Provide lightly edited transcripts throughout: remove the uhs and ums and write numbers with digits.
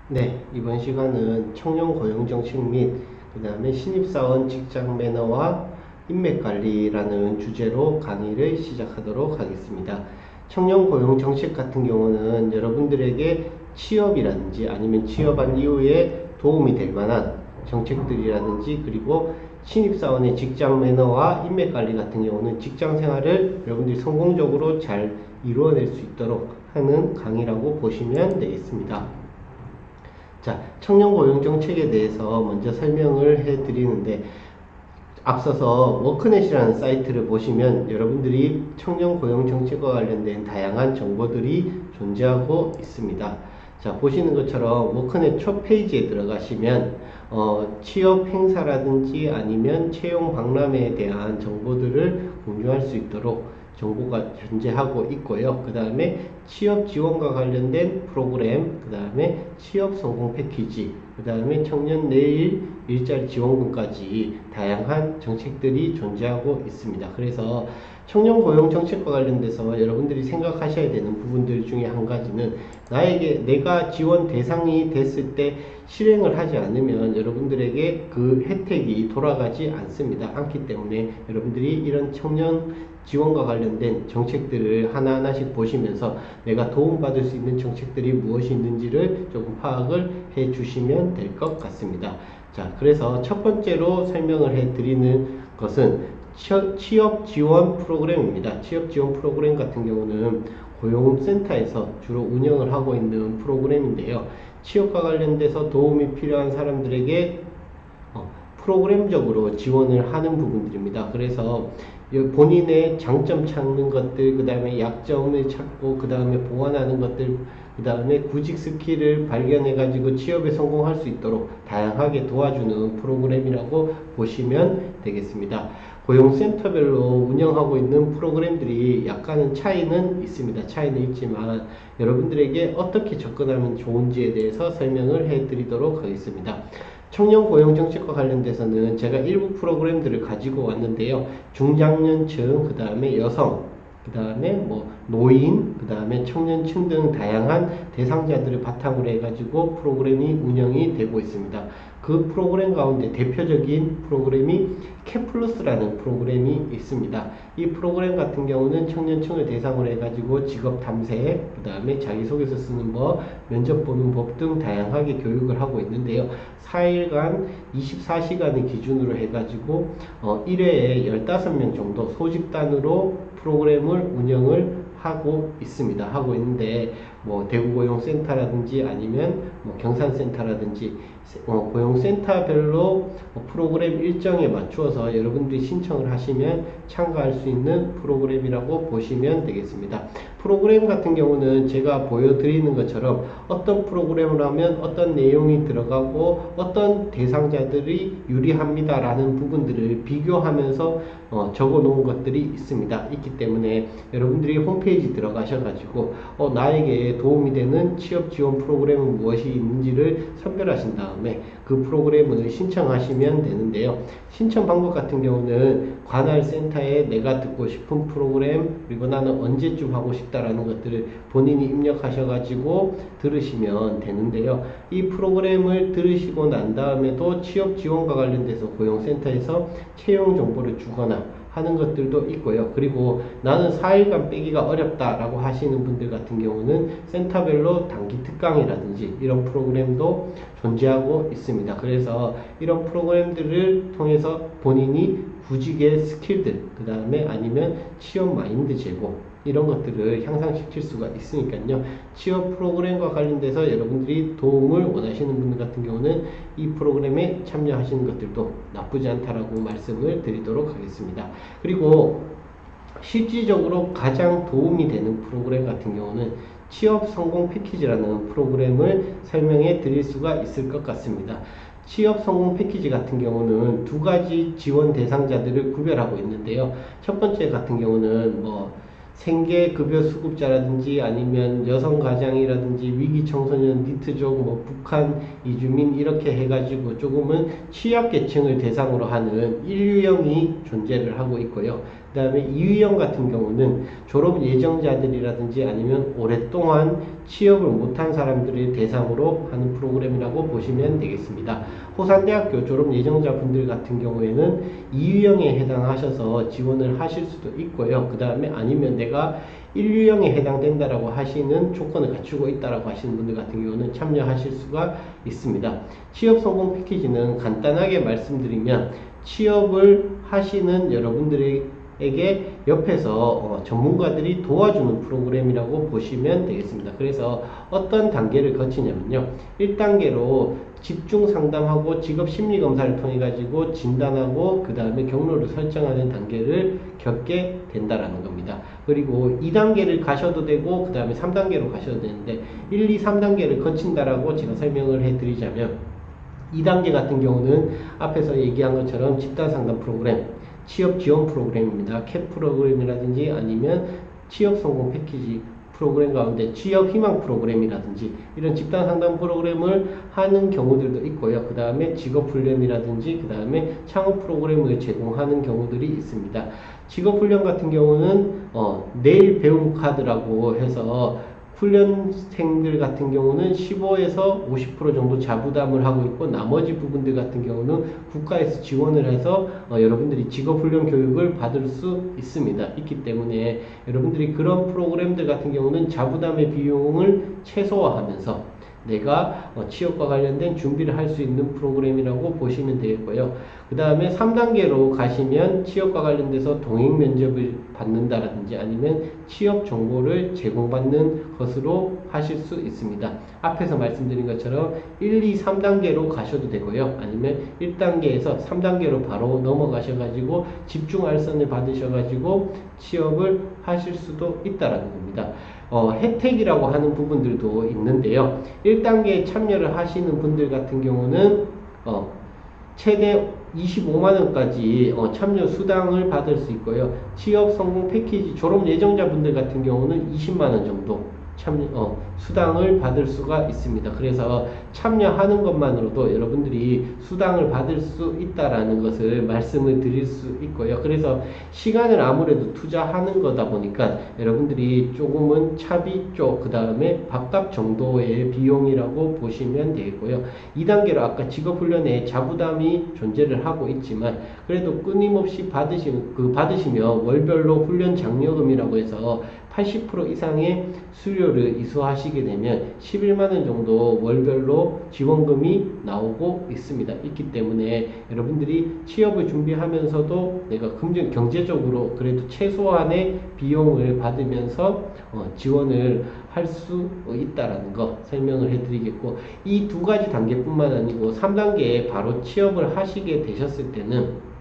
네, 이번 시간은 청년 고용 정책 및 그 다음에 신입사원 직장 매너와 인맥 관리라는 주제로 강의를 시작하도록 하겠습니다. 청년 고용 정책 같은 경우는 여러분들에게 취업이라든지 아니면 취업한 이후에 도움이 될 만한 정책들이라든지, 그리고 신입사원의 직장 매너와 인맥 관리 같은 경우는 직장 생활을 여러분들이 성공적으로 잘 이루어낼 수 있도록 하는 강의라고 보시면 되겠습니다. 자, 청년 고용 정책에 대해서 먼저 설명을 해 드리는데, 앞서서 워크넷이라는 사이트를 보시면 여러분들이 청년 고용 정책과 관련된 다양한 정보들이 존재하고 있습니다. 자, 보시는 것처럼 워크넷 첫 페이지에 들어가시면 취업 행사라든지 아니면 채용 박람회에 대한 정보들을 공유할 수 있도록 정보가 존재하고 있고요. 그 다음에 취업 지원과 관련된 프로그램, 그 다음에 취업 성공 패키지, 그 다음에 청년 내일 일자리 지원금까지 다양한 정책들이 존재하고 있습니다. 그래서 청년 고용 정책과 관련돼서 여러분들이 생각하셔야 되는 부분들 중에 한 가지는, 내가 지원 대상이 됐을 때 실행을 하지 않으면 여러분들에게 그 혜택이 돌아가지 않기 때문에 여러분들이 이런 청년 지원과 관련된 정책들을 하나하나씩 보시면서 내가 도움받을 수 있는 정책들이 무엇이 있는지를 조금 파악을 해 주시면 될 것 같습니다. 자, 그래서 첫 번째로 설명을 해 드리는 것은 취업 지원 프로그램입니다. 취업 지원 프로그램 같은 경우는 고용센터에서 주로 운영을 하고 있는 프로그램인데요. 취업과 관련돼서 도움이 필요한 사람들에게 프로그램적으로 지원을 하는 부분들입니다. 그래서 본인의 장점 찾는 것들, 그 다음에 약점을 찾고, 그 다음에 보완하는 것들, 그 다음에 구직 스킬을 발견해 가지고 취업에 성공할 수 있도록 다양하게 도와주는 프로그램이라고 보시면 되겠습니다. 고용센터별로 운영하고 있는 프로그램들이 약간은 차이는 있습니다. 차이는 있지만 여러분들에게 어떻게 접근하면 좋은지에 대해서 설명을 해 드리도록 하겠습니다. 청년 고용 정책과 관련돼서는 제가 일부 프로그램들을 가지고 왔는데요. 중장년층, 그 다음에 여성, 그 다음에 노인, 그 다음에 청년층 등 다양한 대상자들을 바탕으로 해가지고 프로그램이 운영이 되고 있습니다. 그 프로그램 가운데 대표적인 프로그램이 캐플러스라는 프로그램이 있습니다. 이 프로그램 같은 경우는 청년층을 대상으로 해가지고 직업 탐색, 그 다음에 자기소개서 쓰는 법, 면접 보는 법 등 다양하게 교육을 하고 있는데요. 4일간 24시간을 기준으로 해가지고 1회에 15명 정도 소집단으로 프로그램을 운영을 하고 있는데, 대구고용센터라든지 아니면 경산센터라든지 고용센터별로 프로그램 일정에 맞추어서 여러분들이 신청을 하시면 참가할 수 있는 프로그램이라고 보시면 되겠습니다. 프로그램 같은 경우는 제가 보여드리는 것처럼 어떤 프로그램을 하면 어떤 내용이 들어가고 어떤 대상자들이 유리합니다 라는 부분들을 비교하면서 적어 놓은 것들이 있기 때문에 여러분들이 홈페이지 들어가셔가지고 나에게 도움이 되는 취업 지원 프로그램은 무엇이 있는지를 선별하신 다음에 그 프로그램을 신청하시면 되는데요. 신청 방법 같은 경우는 관할 센터에 내가 듣고 싶은 프로그램, 그리고 나는 언제쯤 하고 싶다라는 것들을 본인이 입력하셔가지고 들으시면 되는데요. 이 프로그램을 들으시고 난 다음에도 취업 지원과 관련돼서 고용센터에서 채용 정보를 주거나 하는 것들도 있고요. 그리고 나는 4일간 빼기가 어렵다라고 하시는 분들 같은 경우는 센터별로 단기 특강이라든지 이런 프로그램도 존재하고 있습니다. 그래서 이런 프로그램들을 통해서 본인이 구직의 스킬들, 그 다음에 아니면 취업 마인드 제고, 이런 것들을 향상시킬 수가 있으니까요. 취업 프로그램과 관련돼서 여러분들이 도움을 원하시는 분들 같은 경우는 이 프로그램에 참여하시는 것들도 나쁘지 않다라고 말씀을 드리도록 하겠습니다. 그리고 실질적으로 가장 도움이 되는 프로그램 같은 경우는 취업 성공 패키지라는 프로그램을 설명해 드릴 수가 있을 것 같습니다. 취업 성공 패키지 같은 경우는 두 가지 지원 대상자들을 구별하고 있는데요. 첫 번째 같은 경우는 생계급여 수급자라든지 아니면 여성가장이라든지 위기청소년, 니트족, 뭐 북한 이주민 이렇게 해가지고 조금은 취약계층을 대상으로 하는 1유형이 존재를 하고 있고요. 그 다음에 2유형 같은 경우는 졸업 예정자들이라든지 아니면 오랫동안 취업을 못한 사람들을 대상으로 하는 프로그램이라고 보시면 되겠습니다. 호산대학교 졸업 예정자분들 같은 경우에는 2유형에 해당하셔서 지원을 하실 수도 있고요. 그 다음에 아니면 내가 1유형에 해당된다라고 하시는 조건을 갖추고 있다라고 하시는 분들 같은 경우는 참여하실 수가 있습니다. 취업 성공 패키지는 간단하게 말씀드리면 취업을 하시는 여러분들에게 옆에서 전문가들이 도와주는 프로그램이라고 보시면 되겠습니다. 그래서 어떤 단계를 거치냐면요. 1단계로 집중 상담하고 직업 심리 검사를 통해 가지고 진단하고 그 다음에 경로를 설정하는 단계를 겪게 된다라는 겁니다. 그리고 2단계를 가셔도 되고 그 다음에 3단계로 가셔도 되는데 1, 2, 3단계를 거친다라고 제가 설명을 해드리자면 2단계 같은 경우는 앞에서 얘기한 것처럼 집단 상담 프로그램, 취업 지원 프로그램입니다. 캡 프로그램이라든지 아니면 취업 성공 패키지 프로그램 가운데 취업 희망 프로그램이라든지 이런 집단 상담 프로그램을 하는 경우들도 있고요. 그 다음에 직업 훈련이라든지 그 다음에 창업 프로그램을 제공하는 경우들이 있습니다. 직업 훈련 같은 경우는 내일 배움 카드라고 해서 훈련생들 같은 경우는 15에서 50% 정도 자부담을 하고 있고 나머지 부분들 같은 경우는 국가에서 지원을 해서 여러분들이 직업훈련 교육을 받을 수 있습니다. 있기 때문에 여러분들이 그런 프로그램들 같은 경우는 자부담의 비용을 최소화하면서 내가 취업과 관련된 준비를 할 수 있는 프로그램이라고 보시면 되겠고요. 그 다음에 3단계로 가시면 취업과 관련돼서 동행 면접을 받는다라든지 아니면 취업 정보를 제공받는 것으로 하실 수 있습니다. 앞에서 말씀드린 것처럼 1, 2, 3단계로 가셔도 되고요. 아니면 1단계에서 3단계로 바로 넘어가셔가지고 집중 알선을 받으셔가지고 취업을 하실 수도 있다라는 겁니다. 혜택이라고 하는 부분들도 있는데요. 1단계에 참여를 하시는 분들 같은 경우는 최대 25만원까지 참여 수당을 받을 수 있고요. 취업 성공 패키지 졸업 예정자분들 같은 경우는 20만원 정도 참여 수당을 받을 수가 있습니다. 그래서 참여하는 것만으로도 여러분들이 수당을 받을 수 있다라는 것을 말씀을 드릴 수 있고요. 그래서 시간을 아무래도 투자하는 거다 보니까 여러분들이 조금은 차비 쪽, 그 다음에 밥값 정도의 비용이라고 보시면 되겠고요. 2단계로 아까 직업훈련에 자부담이 존재를 하고 있지만 그래도 끊임없이 받으시면 월별로 훈련 장려금이라고 해서 80% 이상의 수료를 이수하시게 되면 11만원 정도 월별로 지원금이 나오고 있습니다. 있기 때문에 여러분들이 취업을 준비하면서도 내가 경제적으로 그래도 최소한의 비용을 받으면서 지원을 할 수 있다라는 거 설명을 해드리겠고, 이 두 가지 단계뿐만 아니고 3단계에 바로 취업을 하시게 되셨을 때는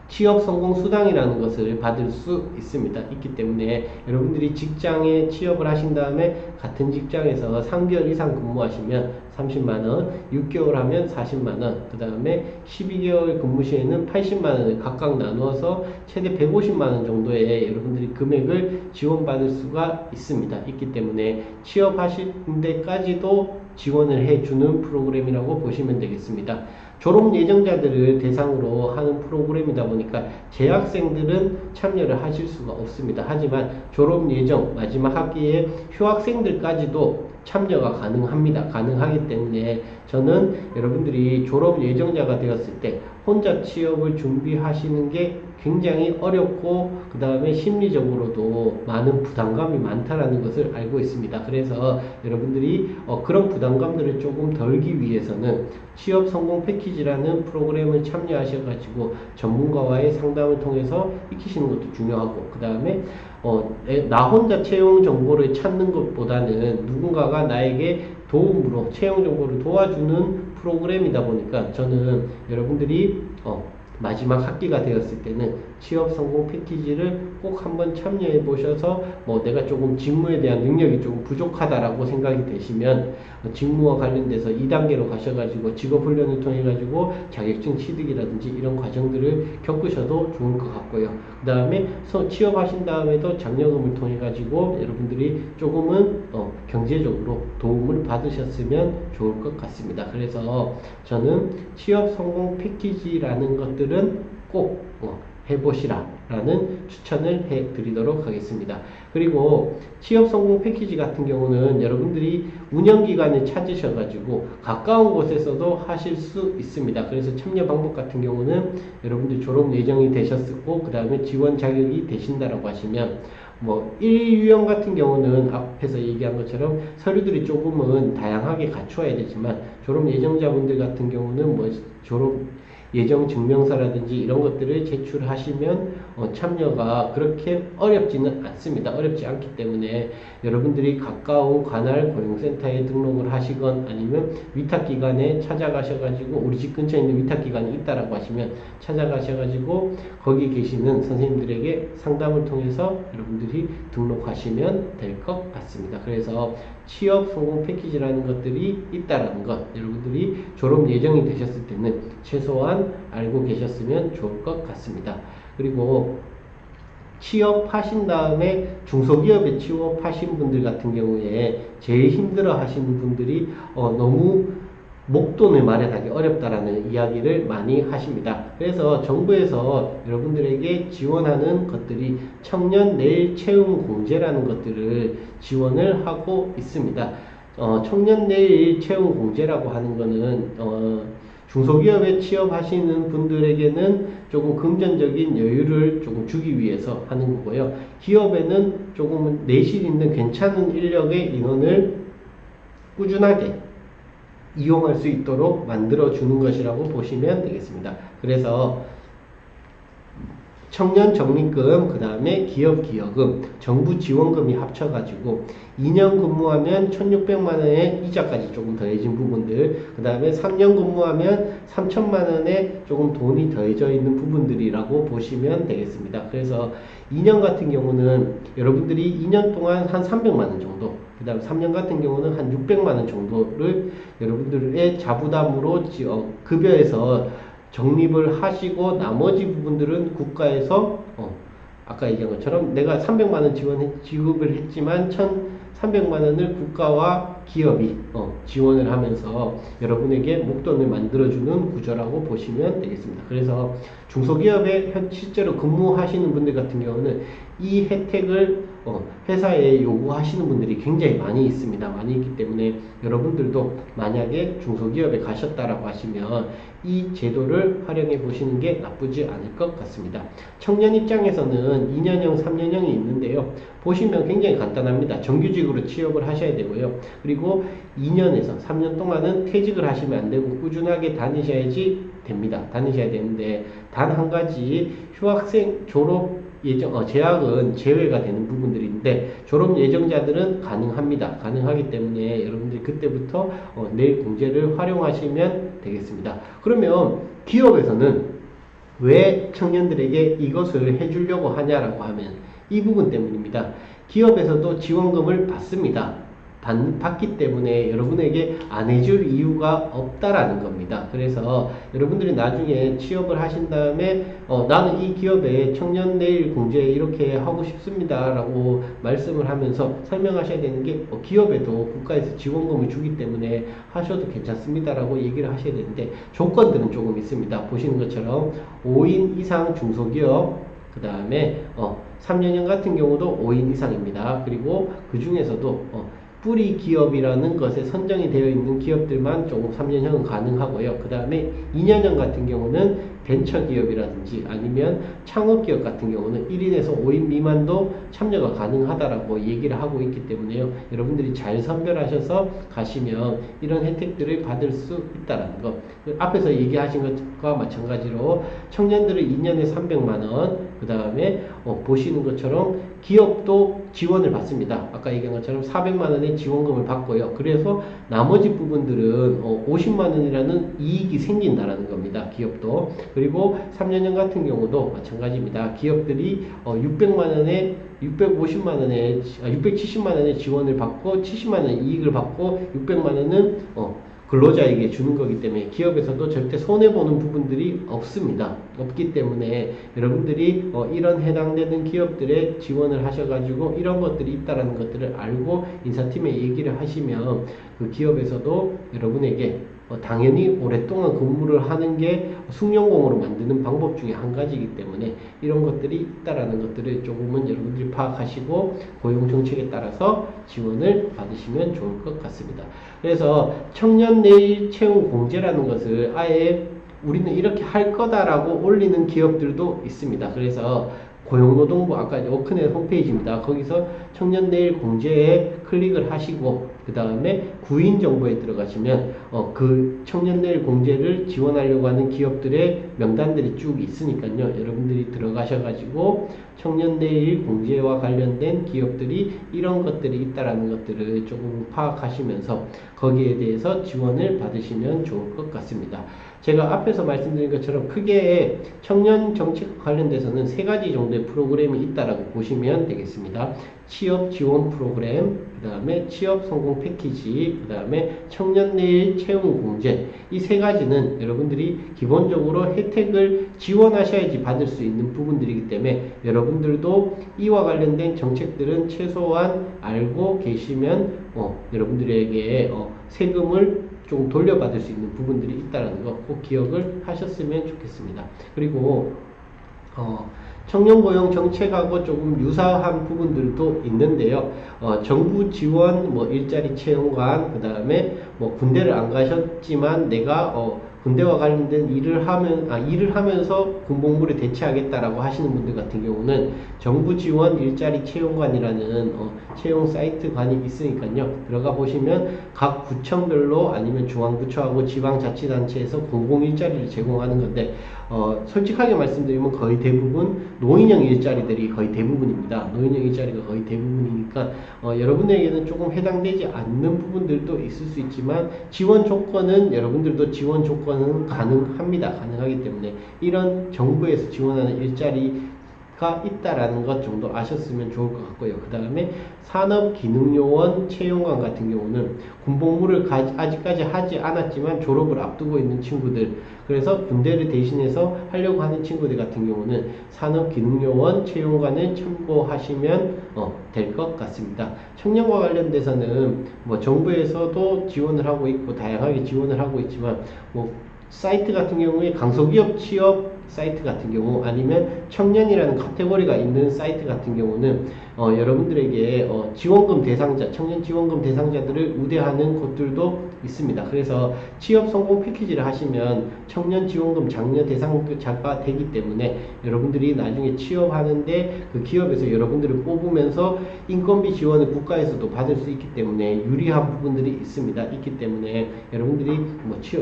취업 성공 수당이라는 것을 받을 수 있습니다. 있기 때문에 여러분들이 직장에 취업을 하신 다음에 같은 직장에서 3개월 이상 근무하시면 30만원, 6개월 하면 40만원, 그 다음에 12개월 근무 시에는 80만원을 각각 나누어서 최대 150만원 정도의 여러분들이 금액을 지원받을 수가 있습니다. 있기 때문에 취업하신 데까지도 지원을 해주는 프로그램이라고 보시면 되겠습니다. 졸업 예정자들을 대상으로 하는 프로그램이다 보니까 재학생들은 참여를 하실 수가 없습니다. 하지만 졸업 예정 마지막 학기에 휴학생들까지도 참여가 가능합니다. 가능하기 때문에 저는 여러분들이 졸업 예정자가 되었을 때 혼자 취업을 준비하시는 게 굉장히 어렵고 그 다음에 심리적으로도 많은 부담감이 많다라는 것을 알고 있습니다. 그래서 여러분들이 그런 부담감들을 조금 덜기 위해서는 취업 성공 패키지라는 프로그램을 참여하셔가지고 전문가와의 상담을 통해서 익히시는 것도 중요하고, 그 다음에 나 혼자 채용 정보를 찾는 것보다는 누군가가 나에게 도움으로 채용 정보를 도와주는 프로그램이다 보니까 저는 여러분들이 마지막 학기가 되었을 때는 취업 성공 패키지를 꼭 한번 참여해 보셔서 뭐 내가 조금 직무에 대한 능력이 조금 부족하다라고 생각이 되시면 직무와 관련돼서 2단계로 가셔가지고 직업훈련을 통해 가지고 자격증 취득이라든지 이런 과정들을 겪으셔도 좋을 것 같고요. 그 다음에 취업하신 다음에도 장려금을 통해 가지고 여러분들이 조금은 경제적으로 도움을 받으셨으면 좋을 것 같습니다. 그래서 저는 취업 성공 패키지라는 것들은 꼭 해보시라 라는 추천을 해드리도록 하겠습니다. 그리고 취업 성공 패키지 같은 경우는 여러분들이 운영기관을 찾으셔가지고 가까운 곳에서도 하실 수 있습니다. 그래서 참여 방법 같은 경우는 여러분들 졸업 예정이 되셨고 그 다음에 지원 자격이 되신다라고 하시면 뭐 1유형 같은 경우는 앞에서 얘기한 것처럼 서류들이 조금은 다양하게 갖추어야 되지만 졸업 예정자분들 같은 경우는 뭐 졸업 예정 증명서라든지 이런 것들을 제출하시면 참여가 그렇게 어렵지는 않습니다. 어렵지 않기 때문에 여러분들이 가까운 관할 고용센터에 등록을 하시건 아니면 위탁기관에 찾아가셔가지고 우리 집 근처에 있는 위탁기관이 있다라고 하시면 찾아가셔가지고 거기 계시는 선생님들에게 상담을 통해서 여러분들이 등록하시면 될 것 같습니다. 그래서 취업 성공 패키지라는 것들이 있다라는 것 여러분들이 졸업 예정이 되셨을 때는 최소한 알고 계셨으면 좋을 것 같습니다. 그리고 취업하신 다음에 중소기업에 취업하신 분들 같은 경우에 제일 힘들어 하시는 분들이 너무 목돈을 마련하기 어렵다라는 이야기를 많이 하십니다. 그래서 정부에서 여러분들에게 지원하는 것들이 청년 내일 채용 공제라는 것들을 지원을 하고 있습니다. 청년 내일 채용 공제라고 하는 거는 중소기업에 취업하시는 분들에게는 조금 금전적인 여유를 조금 주기 위해서 하는 거고요. 기업에는 조금 내실 있는 괜찮은 인력의 인원을 꾸준하게 이용할 수 있도록 만들어주는 것이라고 보시면 되겠습니다. 그래서 청년 적립금, 그 다음에 기업 기여금, 정부 지원금이 합쳐가지고 2년 근무하면 1,600만원의 이자까지 조금 더해진 부분들, 그 다음에 3년 근무하면 3천만원에 조금 돈이 더해져 있는 부분들이라고 보시면 되겠습니다. 그래서 2년 같은 경우는 여러분들이 2년 동안 한 300만원 정도, 그 다음 3년 같은 경우는 한 600만원 정도를 여러분들의 자부담으로 급여에서 적립을 하시고 나머지 부분들은 국가에서 아까 얘기한 것처럼 내가 300만원 지급을 했지만 1,300만원을 국가와 기업이 지원을 하면서 여러분에게 목돈을 만들어주는 구조라고 보시면 되겠습니다. 그래서 중소기업에 실제로 근무하시는 분들 같은 경우는 이 혜택을 회사에 요구하시는 분들이 굉장히 많이 있습니다. 많이 있기 때문에 여러분들도 만약에 중소기업에 가셨다라고 하시면 이 제도를 활용해 보시는 게 나쁘지 않을 것 같습니다. 청년 입장에서는 2년형, 3년형이 있는데요. 보시면 굉장히 간단합니다. 정규직으로 취업을 하셔야 되고요. 그리고 2년에서 3년 동안은 퇴직을 하시면 안 되고 꾸준하게 다니셔야지 됩니다. 다니셔야 되는데 단 한 가지 휴학생 졸업 재학은 제외가 되는 부분들인데 졸업 예정자들은 가능합니다. 가능하기 때문에 여러분들이 그때부터 내일 공제를 활용하시면 되겠습니다. 그러면 기업에서는 왜 청년들에게 이것을 해주려고 하냐라고 하면 이 부분 때문입니다. 기업에서도 지원금을 받습니다. 받기 때문에 여러분에게 안 해줄 이유가 없다라는 겁니다. 그래서 여러분들이 나중에 취업을 하신 다음에 나는 이 기업에 청년 내일 공제 이렇게 하고 싶습니다 라고 말씀을 하면서 설명하셔야 되는 게 기업에도 국가에서 지원금을 주기 때문에 하셔도 괜찮습니다 라고 얘기를 하셔야 되는데 조건들은 조금 있습니다. 보시는 것처럼 5인 이상 중소기업, 그 다음에 3년형 같은 경우도 5인 이상입니다. 그리고 그 중에서도 뿌리 기업이라는 것에 선정이 되어 있는 기업들만 조금 3년형은 가능하고요. 그 다음에 2년형 같은 경우는 벤처기업이라든지 아니면 창업기업 같은 경우는 1인에서 5인 미만도 참여가 가능하다라고 얘기를 하고 있기 때문에요. 여러분들이 잘 선별하셔서 가시면 이런 혜택들을 받을 수 있다는 것. 앞에서 얘기하신 것과 마찬가지로 청년들은 2년에 300만원, 그 다음에 보시는 것처럼 기업도 지원을 받습니다. 아까 얘기한 것처럼 400만원의 지원금을 받고요. 그래서 나머지 부분들은 50만원이라는 이익이 생긴다라는 겁니다. 기업도. 그리고 3년형 같은 경우도 마찬가지입니다. 기업들이 600만 원에 650만 원에 670만 원의 지원을 받고 70만 원 이익을 받고 600만 원은 근로자에게 주는 거기 때문에 기업에서도 절대 손해보는 부분들이 없습니다. 없기 때문에 여러분들이 이런 해당되는 기업들에 지원을 하셔가지고 이런 것들이 있다라는 것들을 알고 인사팀에 얘기를 하시면 그 기업에서도 여러분에게 당연히 오랫동안 근무를 하는 게 숙련공으로 만드는 방법 중에 한 가지이기 때문에 이런 것들이 있다라는 것들을 조금은 여러분들이 파악하시고 고용정책에 따라서 지원을 받으시면 좋을 것 같습니다. 그래서 청년 내일 채용 공제라는 것을 아예 우리는 이렇게 할 거다라고 올리는 기업들도 있습니다. 그래서 고용노동부 아까 워크넷 홈페이지입니다. 거기서 청년 내일 공제에 클릭을 하시고 그 다음에 구인 정보에 들어가시면 그 청년 내일 공제를 지원하려고 하는 기업들의 명단들이 쭉 있으니까요. 여러분들이 들어가셔가지고 청년 내일 공제와 관련된 기업들이 이런 것들이 있다라는 것들을 조금 파악하시면서 거기에 대해서 지원을 받으시면 좋을 것 같습니다. 제가 앞에서 말씀드린 것처럼 크게 청년 정책 관련돼서는 세 가지 정도의 프로그램이 있다라고 보시면 되겠습니다. 취업 지원 프로그램, 그 다음에 취업 성공 패키지, 그 다음에 청년 내일 채용 공제. 이 세 가지는 여러분들이 기본적으로 혜택을 지원하셔야지 받을 수 있는 부분들이기 때문에 여러분들도 이와 관련된 정책들은 최소한 알고 계시면 여러분들에게 세금을 좀 돌려받을 수 있는 부분들이 있다는 거 꼭 기억을 하셨으면 좋겠습니다. 그리고 청년 고용 정책하고 조금 유사한 부분들도 있는데요. 정부 지원, 일자리 채용관, 그 다음에 군대를 안 가셨지만 내가 군대와 관련된 일을 하면서 군복무를 대체하겠다라고 하시는 분들 같은 경우는 정부 지원 일자리 채용관이라는 채용 사이트관이 있으니까요. 들어가 보시면 각 구청별로 아니면 중앙부처하고 지방자치단체에서 공공 일자리를 제공하는 건데 솔직하게 말씀드리면 거의 대부분 노인형 일자리들이 거의 대부분입니다. 노인형 일자리가 거의 대부분이니까 여러분에게는 조금 해당되지 않는 부분들도 있을 수 있지만 지원 조건은 여러분들도 지원 조건은 가능하기 때문에 이런 정부에서 지원하는 일자리가 있다라는 것 정도 아셨으면 좋을 것 같고요. 그 다음에 산업기능요원 채용관 같은 경우는 군복무를 아직까지 하지 않았지만 졸업을 앞두고 있는 친구들, 그래서 군대를 대신해서 하려고 하는 친구들 같은 경우는 산업기능요원 채용관을 참고하시면 될 것 같습니다. 청년과 관련돼서는 정부에서도 지원을 하고 있고 다양하게 지원을 하고 있지만 사이트 같은 경우에 강소기업 취업 사이트 같은 경우 아니면 청년이라는 카테고리가 있는 사이트 같은 경우는 여러분들에게 지원금 대상자, 청년 지원금 대상자들을 우대하는 곳들도 있습니다. 그래서 취업 성공 패키지를 하시면 청년 지원금 장려 대상자가 되기 때문에 여러분들이 나중에 취업하는데 그 기업에서 여러분들을 뽑으면서 인건비 지원을 국가에서도 받을 수 있기 때문에 유리한 부분들이 있기 때문에 여러분들이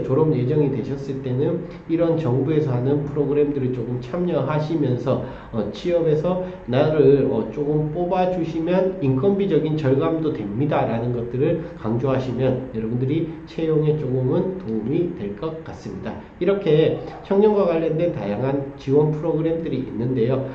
졸업 예정이 되셨을 때는 이런 정부에서 하는 프로그램들을 조금 참여하시면서 취업에서 나를 조금 뽑아주시면 인건비적인 절감도 됩니다 라는 것들을 강조하시면 여러분들이 채용에 조금은 도움이 될 것 같습니다. 이렇게 청년과 관련된 다양한 지원 프로그램들이 있는데요.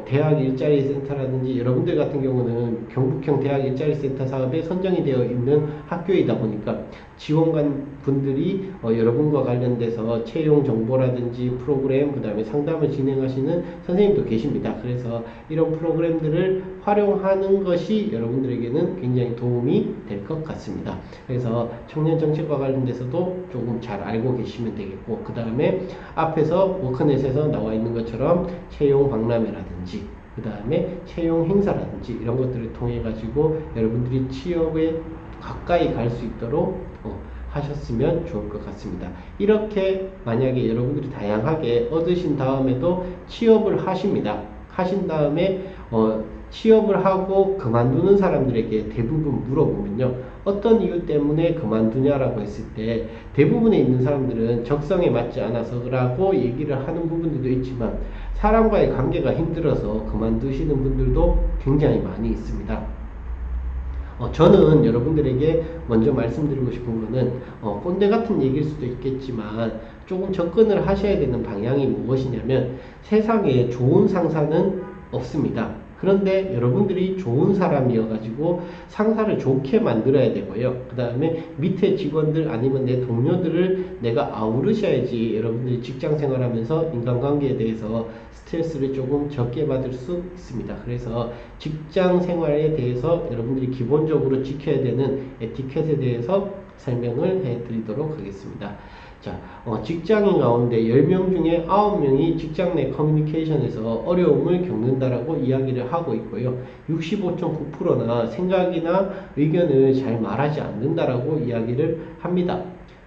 대학 일자리 센터라든지 여러분들 같은 경우는 경북형 대학 일자리 센터 사업에 선정이 되어 있는 학교이다 보니까 지원관 분들이 여러분과 관련돼서 채용 정보라든지 프로그램, 그 다음에 상담을 진행하시는 선생님도 계십니다. 그래서 이런 프로그램들을 활용하는 것이 여러분들에게는 굉장히 도움이 될 것 같습니다. 그래서 청년 정책과 관련돼서도 조금 잘 알고 계시면 되겠고, 그 다음에 앞에서 워크넷에서 나와 있는 것처럼 채용 박람회라든지 그 다음에 채용 행사라든지 이런 것들을 통해 가지고 여러분들이 취업에 가까이 갈 수 있도록 하셨으면 좋을 것 같습니다. 이렇게 만약에 여러분들이 다양하게 얻으신 다음에도 취업을 하신 다음에 취업을 하고 그만두는 사람들에게 대부분 물어보면요, 어떤 이유 때문에 그만두냐라고 했을 때 대부분에 있는 사람들은 적성에 맞지 않아서라고 얘기를 하는 부분들도 있지만 사람과의 관계가 힘들어서 그만두시는 분들도 굉장히 많이 있습니다. 저는 여러분들에게 먼저 말씀드리고 싶은 거는 꼰대 같은 얘기일 수도 있겠지만 조금 접근을 하셔야 되는 방향이 무엇이냐면 세상에 좋은 상사는 없습니다. 그런데 여러분들이 좋은 사람이어가지고 상사를 좋게 만들어야 되고요. 그 다음에 밑에 직원들 아니면 내 동료들을 내가 아우르셔야지 여러분들이 직장 생활하면서 인간관계에 대해서 스트레스를 조금 적게 받을 수 있습니다. 그래서 직장 생활에 대해서 여러분들이 기본적으로 지켜야 되는 에티켓에 대해서 설명을 해드리도록 하겠습니다. 자, 직장인 가운데 10명 중에 9명이 직장 내 커뮤니케이션에서 어려움을 겪는다라고 이야기를 하고 있고요. 65.9%나 생각이나 의견을 잘 말하지 않는다라고 이야기를 합니다.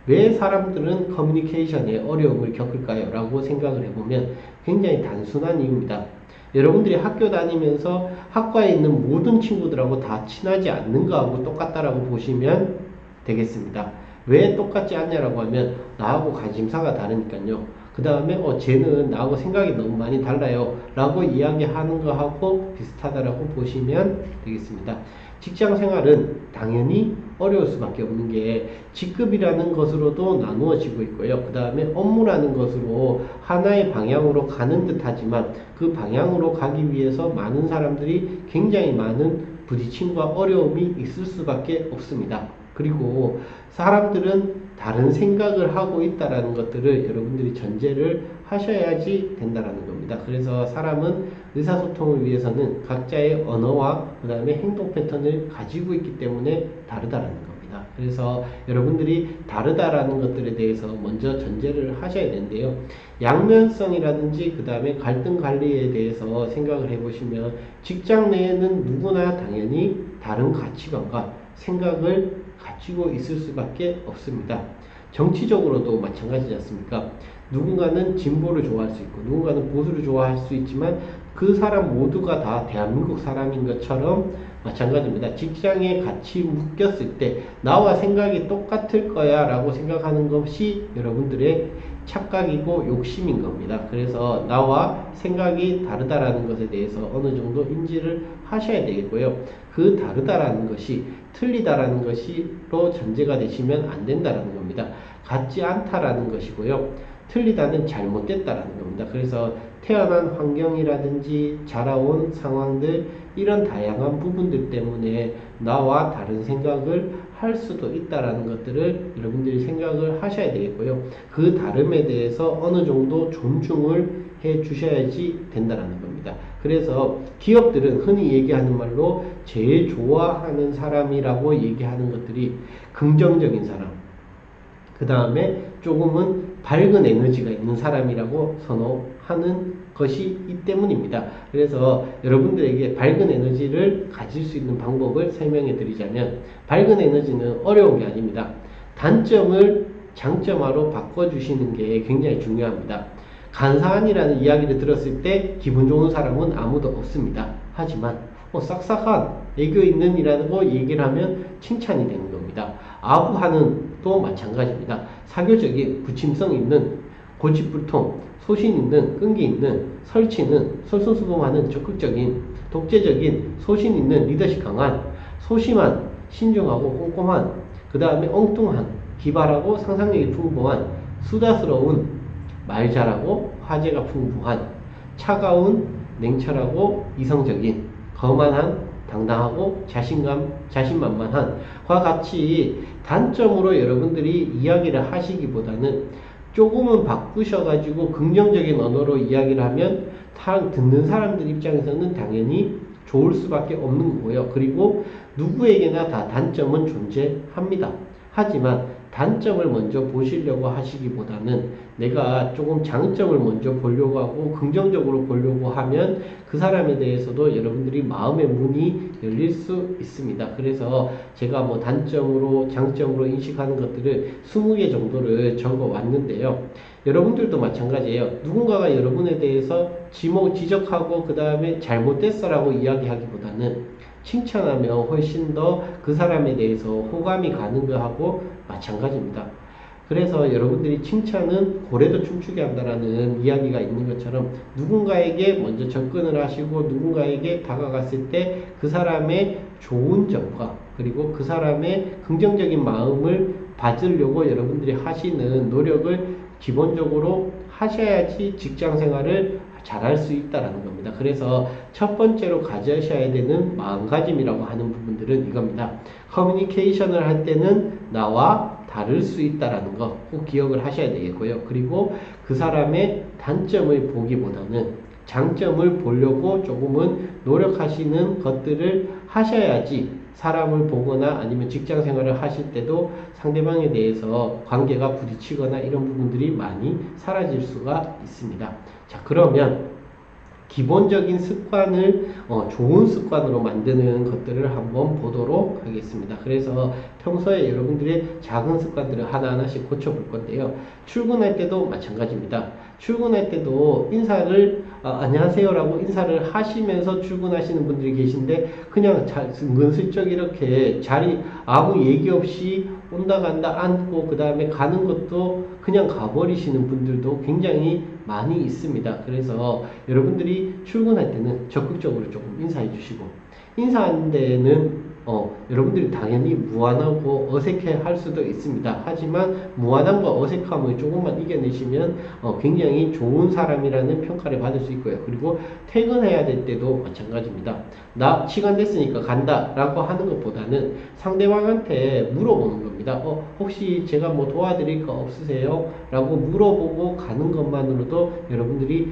왜 사람들은 커뮤니케이션에 어려움을 겪을까요? 라고 생각을 해보면 굉장히 단순한 이유입니다. 여러분들이 학교 다니면서 학과에 있는 모든 친구들하고 다 친하지 않는 거하고 똑같다라고 보시면 되겠습니다. 왜 똑같지 않냐라고 하면 나하고 관심사가 다르니까요. 그 다음에 쟤는 나하고 생각이 너무 많이 달라요 라고 이야기하는 거하고 비슷하다라고 보시면 되겠습니다. 직장 생활은 당연히 어려울 수밖에 없는 게 직급이라는 것으로도 나누어지고 있고요. 그 다음에 업무라는 것으로 하나의 방향으로 가는 듯 하지만 그 방향으로 가기 위해서 많은 사람들이 굉장히 많은 부딪힘과 어려움이 있을 수밖에 없습니다. 그리고 사람들은 다른 생각을 하고 있다라는 것들을 여러분들이 전제를 하셔야지 된다라는 겁니다. 그래서 사람은 의사소통을 위해서는 각자의 언어와 그 다음에 행동 패턴을 가지고 있기 때문에 다르다라는 겁니다. 그래서 여러분들이 다르다라는 것들에 대해서 먼저 전제를 하셔야 되는데요. 양면성이라든지 그 다음에 갈등 관리에 대해서 생각을 해보시면 직장 내에는 누구나 당연히 다른 가치관과 생각을 가지고 있을 수밖에 없습니다. 정치적으로도 마찬가지지 않습니까? 누군가는 진보를 좋아할 수 있고 누군가는 보수를 좋아할 수 있지만 그 사람 모두가 다 대한민국 사람인 것처럼 마찬가지입니다. 직장에 같이 묶였을 때 나와 생각이 똑같을 거야 라고 생각하는 것이 여러분들의 착각이고 욕심인 겁니다. 그래서 나와 생각이 다르다라는 것에 대해서 어느 정도 인지를 하셔야 되겠고요. 그 다르다라는 것이 틀리다라는 것이로 전제가 되시면 안 된다라는 겁니다. 같지 않다라는 것이고요. 틀리다는 잘못됐다라는 겁니다. 그래서 태어난 환경이라든지 자라온 상황들 이런 다양한 부분들 때문에 나와 다른 생각을 할 수도 있다라는 것들을 여러분들이 생각을 하셔야 되겠고요. 그 다름에 대해서 어느 정도 존중을 해 주셔야지 된다라는 겁니다. 그래서 기업들은 흔히 얘기하는 말로 제일 좋아하는 사람이라고 얘기하는 것들이 긍정적인 사람, 그 다음에 조금은 밝은 에너지가 있는 사람이라고 선호하는 것이 이 때문입니다. 그래서 여러분들에게 밝은 에너지를 가질 수 있는 방법을 설명해 드리자면 밝은 에너지는 어려운 게 아닙니다. 단점을 장점화로 바꿔주시는 게 굉장히 중요합니다. 간사한이라는 이야기를 들었을 때 기분 좋은 사람은 아무도 없습니다. 하지만 싹싹한 애교 있는 이라고 얘기를 하면 칭찬이 되는 겁니다. 아부하는 또 마찬가지입니다. 사교적인 부침성 있는 고집불통, 소신 있는 끈기 있는 설치는 솔선수범하는 적극적인 독재적인 소신 있는 리더십 강한 소심한 신중하고 꼼꼼한 그 다음에 엉뚱한 기발하고 상상력이 풍부한 수다스러운 말 잘하고 화제가 풍부한 차가운 냉철하고 이성적인 거만한 당당하고 자신만만한 과 같이 단점으로 여러분들이 이야기를 하시기보다는 조금은 바꾸셔가지고 긍정적인 언어로 이야기를 하면 듣는 사람들 입장에서는 당연히 좋을 수밖에 없는 거고요. 그리고 누구에게나 다 단점은 존재합니다. 하지만 단점을 먼저 보시려고 하시기보다는 내가 조금 장점을 먼저 보려고 하고 긍정적으로 보려고 하면 그 사람에 대해서도 여러분들이 마음의 문이 열릴 수 있습니다. 그래서 제가 뭐 단점으로 장점으로 인식하는 것들을 20개 정도를 적어 왔는데요. 여러분들도 마찬가지예요. 누군가가 여러분에 대해서 지적하고 그 다음에 잘못됐어 라고 이야기하기보다는 칭찬하면 훨씬 더 그 사람에 대해서 호감이 가는 거하고 마찬가지입니다. 그래서 여러분들이 칭찬은 고래도 춤추게 한다라는 이야기가 있는 것처럼 누군가에게 먼저 접근을 하시고 누군가에게 다가갔을 때 그 사람의 좋은 점과 그리고 그 사람의 긍정적인 마음을 받으려고 여러분들이 하시는 노력을 기본적으로 하셔야지 직장 생활을 잘할 수 있다라는 겁니다. 그래서 첫 번째로 가져셔야 되는 마음가짐이라고 하는 부분들은 이겁니다. 커뮤니케이션을 할 때는 나와 다를 수 있다라는 거 꼭 기억을 하셔야 되겠고요. 그리고 그 사람의 단점을 보기보다는 장점을 보려고 조금은 노력하시는 것들을 하셔야지 사람을 보거나 아니면 직장 생활을 하실 때도 상대방에 대해서 관계가 부딪히거나 이런 부분들이 많이 사라질 수가 있습니다. 자, 그러면 기본적인 습관을 좋은 습관으로 만드는 것들을 한번 보도록 하겠습니다. 그래서 평소에 여러분들의 작은 습관들을 하나하나씩 고쳐볼 건데요. 출근할 때도 마찬가지입니다. 출근할 때도 인사를 안녕하세요라고 인사를 하시면서 출근하시는 분들이 계신데 그냥 은근슬쩍 이렇게 자리 아무 얘기 없이 온다 간다 앉고 그 다음에 가는 것도 그냥 가버리시는 분들도 굉장히 많이 있습니다. 그래서 여러분들이 출근할 때는 적극적으로 조금 인사해 주시고 인사하는 데는 여러분들이 당연히 무안하고 어색해 할 수도 있습니다. 하지만 무안함과 어색함을 조금만 이겨내시면 굉장히 좋은 사람이라는 평가를 받을 수 있고요. 그리고 퇴근해야 될 때도 마찬가지입니다. 나 시간 됐으니까 간다 라고 하는 것보다는 상대방한테 물어보는 겁니다. 혹시 제가 뭐 도와드릴 거 없으세요? 라고 물어보고 가는 것만으로도 여러분들이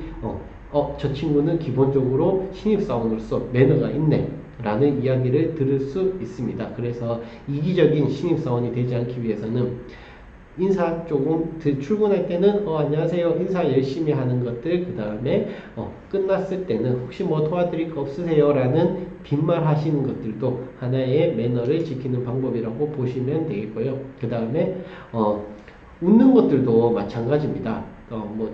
저 친구는 기본적으로 신입사원으로서 매너가 있네 라는 이야기를 들을 수 있습니다. 그래서 이기적인 신입사원이 되지 않기 위해서는 인사 조금 출근할 때는 안녕하세요 인사 열심히 하는 것들, 그 다음에 끝났을 때는 혹시 뭐 도와드릴 거 없으세요 라는 빈말 하시는 것들도 하나의 매너를 지키는 방법이라고 보시면 되겠고요. 그 다음에 웃는 것들도 마찬가지입니다.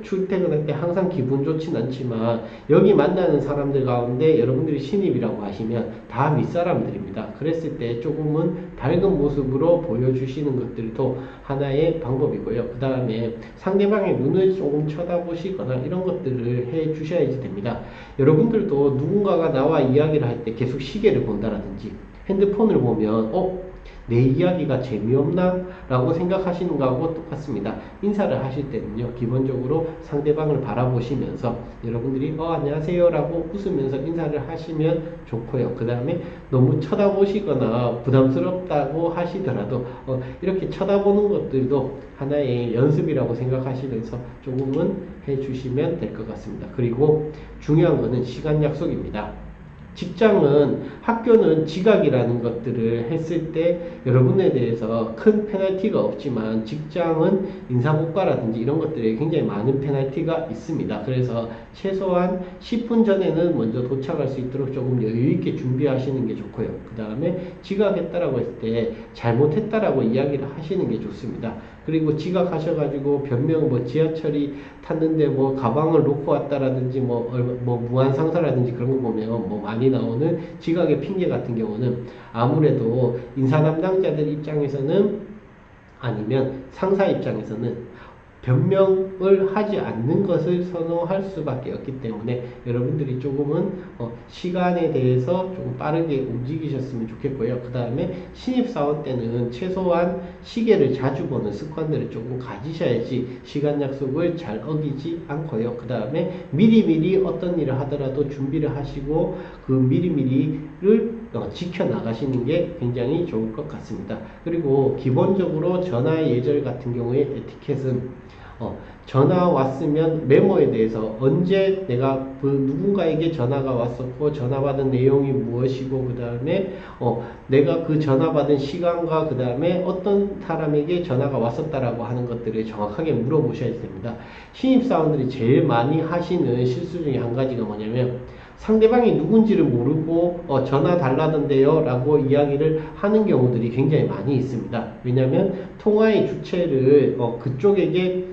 출퇴근할 때 항상 기분 좋진 않지만 여기 만나는 사람들 가운데 여러분들이 신입이라고 하시면 다 윗사람들입니다. 그랬을 때 조금은 밝은 모습으로 보여주시는 것들도 하나의 방법이고요. 그 다음에 상대방의 눈을 조금 쳐다보시거나 이런 것들을 해 주셔야지 됩니다. 여러분들도 누군가가 나와 이야기를 할 때 계속 시계를 본다라든지 핸드폰을 보면 내 이야기가 재미없나? 라고 생각하시는 거하고 똑같습니다. 인사를 하실 때는요, 기본적으로 상대방을 바라보시면서 여러분들이 안녕하세요 라고 웃으면서 인사를 하시면 좋고요. 그 다음에 너무 쳐다보시거나 부담스럽다고 하시더라도 이렇게 쳐다보는 것들도 하나의 연습이라고 생각하시면서 조금은 해주시면 될 것 같습니다. 그리고 중요한 거는 시간 약속입니다. 직장은, 학교는 지각이라는 것들을 했을 때 여러분에 대해서 큰 페널티가 없지만 직장은 인사고과라든지 이런 것들에 굉장히 많은 페널티가 있습니다. 그래서 최소한 10분 전에는 먼저 도착할 수 있도록 조금 여유있게 준비하시는 게 좋고요. 그 다음에 지각했다라고 했을 때 잘못했다라고 이야기를 하시는 게 좋습니다. 그리고 지각하셔가지고 변명 지하철이 탔는데 가방을 놓고 왔다라든지 무한상사라든지 그런 거 보면 많이 나오는 지각의 핑계 같은 경우는 아무래도 인사 담당자들 입장에서는 아니면 상사 입장에서는 변명을 하지 않는 것을 선호할 수밖에 없기 때문에 여러분들이 조금은 시간에 대해서 조금 빠르게 움직이셨으면 좋겠고요. 그 다음에 신입사원 때는 최소한 시계를 자주 보는 습관들을 조금 가지셔야지 시간 약속을 잘 어기지 않고요. 그 다음에 미리미리 어떤 일을 하더라도 준비를 하시고 그 미리미리를 지켜나가시는 게 굉장히 좋을 것 같습니다. 그리고 기본적으로 전화의 예절 같은 경우에 에티켓은 전화 왔으면 메모에 대해서 언제 내가 그 누군가에게 전화가 왔었고 전화 받은 내용이 무엇이고 그 다음에 내가 그 전화 받은 시간과 그 다음에 어떤 사람에게 전화가 왔었다라고 하는 것들을 정확하게 물어보셔야 됩니다. 신입사원들이 제일 많이 하시는 실수 중에 한 가지가 뭐냐면 상대방이 누군지를 모르고 전화 달라던데요 라고 이야기를 하는 경우들이 굉장히 많이 있습니다. 왜냐하면 통화의 주체를 그쪽에게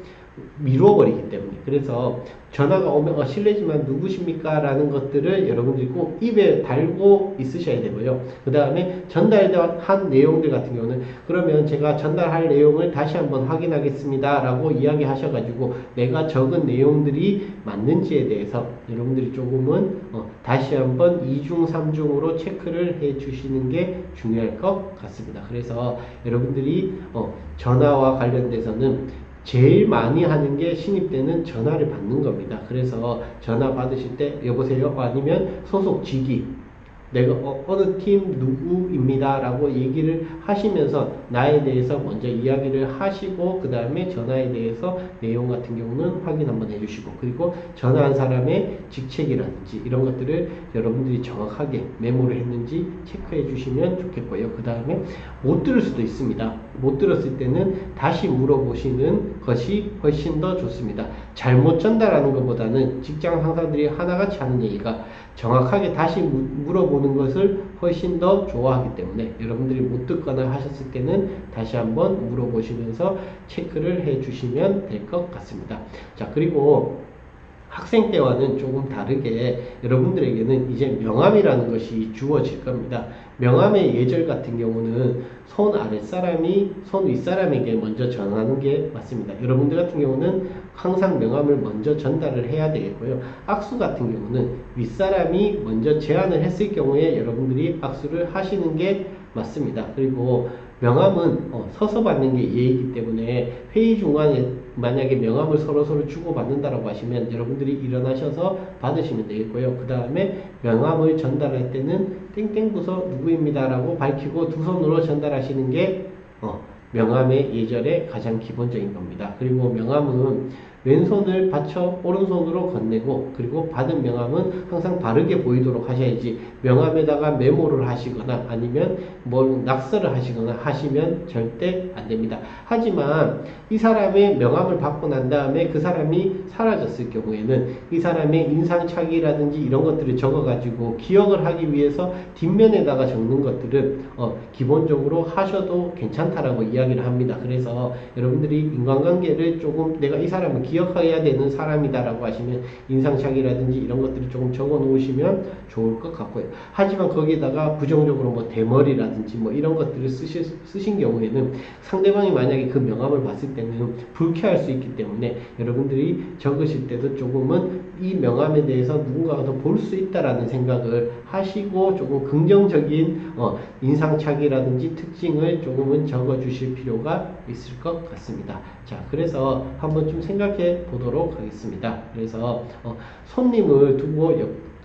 미뤄버리기 때문에. 그래서 전화가 오면 실례지만 누구십니까? 라는 것들을 여러분들이 꼭 입에 달고 있으셔야 되고요. 그 다음에 전달한 내용들 같은 경우는 그러면 제가 전달할 내용을 다시 한번 확인하겠습니다 라고 이야기 하셔가지고 내가 적은 내용들이 맞는지에 대해서 여러분들이 조금은 다시 한번 2중 3중으로 체크를 해 주시는 게 중요할 것 같습니다. 그래서 여러분들이 전화와 관련돼서는 제일 많이 하는 게 신입 때는 전화를 받는 겁니다. 그래서 전화 받으실 때 여보세요? 아니면 소속 직위 내가 어느 팀 누구입니다 라고 얘기를 하시면서 나에 대해서 먼저 이야기를 하시고 그 다음에 전화에 대해서 내용 같은 경우는 확인 한번 해주시고 그리고 전화한 사람의 직책이라든지 이런 것들을 여러분들이 정확하게 메모를 했는지 체크해 주시면 좋겠고요. 그 다음에 못 들을 수도 있습니다. 못 들었을 때는 다시 물어보시는 것이 훨씬 더 좋습니다. 잘못 전달하는 것보다는 직장 상사들이 하나같이 하는 얘기가 정확하게 다시 물어보는 것을 훨씬 더 좋아하기 때문에 여러분들이 못 듣거나 하셨을 때는 다시 한번 물어보시면서 체크를 해 주시면 될 것 같습니다. 자, 그리고 학생 때와는 조금 다르게 여러분들에게는 이제 명함이라는 것이 주어질 겁니다. 명함의 예절 같은 경우는 손 아랫사람이 손 윗사람에게 먼저 전하는 게 맞습니다. 여러분들 같은 경우는 항상 명함을 먼저 전달을 해야 되겠고요. 악수 같은 경우는 윗사람이 먼저 제안을 했을 경우에 여러분들이 악수를 하시는 게 맞습니다. 그리고 명함은 서서 받는 게 예의이기 때문에 회의 중간에 만약에 명함을 서로 주고받는다라고 하시면 여러분들이 일어나셔서 받으시면 되겠고요. 그 다음에 명함을 전달할 때는 땡땡 부서 누구입니다 라고 밝히고 두 손으로 전달하시는 게 명함의 예절의 가장 기본적인 겁니다. 그리고 명함은 왼손을 받쳐 오른손으로 건네고 그리고 받은 명함은 항상 바르게 보이도록 하셔야지 명함에다가 메모를 하시거나 아니면 뭐 낙서를 하시거나 하시면 절대 안 됩니다. 하지만 이 사람의 명함을 받고 난 다음에 그 사람이 사라졌을 경우에는 이 사람의 인상착의라든지 이런 것들을 적어 가지고 기억을 하기 위해서 뒷면에다가 적는 것들은 기본적으로 하셔도 괜찮다라고 이야기를 합니다. 그래서 여러분들이 인간관계를 조금 내가 이 사람을 기억해야 되는 사람이다라고 하시면 인상착의라든지 이런 것들을 조금 적어 놓으시면 좋을 것 같고요. 하지만 거기에다가 부정적으로 뭐 대머리라든지 뭐 이런 것들을 쓰신 경우에는 상대방이 만약에 그 명함을 봤을 때는 불쾌할 수 있기 때문에 여러분들이 적으실 때도 조금은 이 명함에 대해서 누군가가 더 볼 수 있다라는 생각을 하시고 조금 긍정적인 인상착의라든지 특징을 조금은 적어 주실 필요가 있을 것 같습니다. 자, 그래서 한번 좀 생각해 보도록 하겠습니다. 그래서 손님을 두고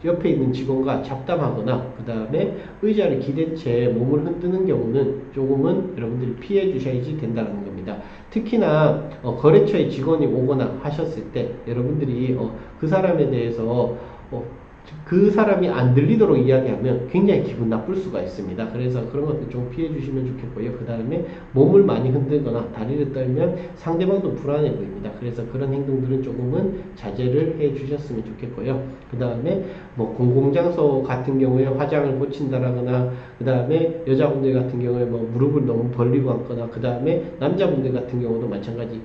옆에 있는 직원과 잡담하거나 그 다음에 의자를 기댄 채 몸을 흔드는 경우는 조금은 여러분들이 피해 주셔야지 된다는 겁니다. 특히나 거래처의 직원이 오거나 하셨을 때 여러분들이 그 사람에 대해서 그 사람이 안 들리도록 이야기하면 굉장히 기분 나쁠 수가 있습니다. 그래서 그런 것들 좀 피해 주시면 좋겠고요. 그 다음에 몸을 많이 흔들거나 다리를 떨면 상대방도 불안해 보입니다. 그래서 그런 행동들은 조금은 자제를 해 주셨으면 좋겠고요. 그 다음에 뭐 공공장소 같은 경우에 화장을 고친다라거나 그 다음에 여자분들 같은 경우에 뭐 무릎을 너무 벌리고 앉거나 그 다음에 남자분들 같은 경우도 마찬가지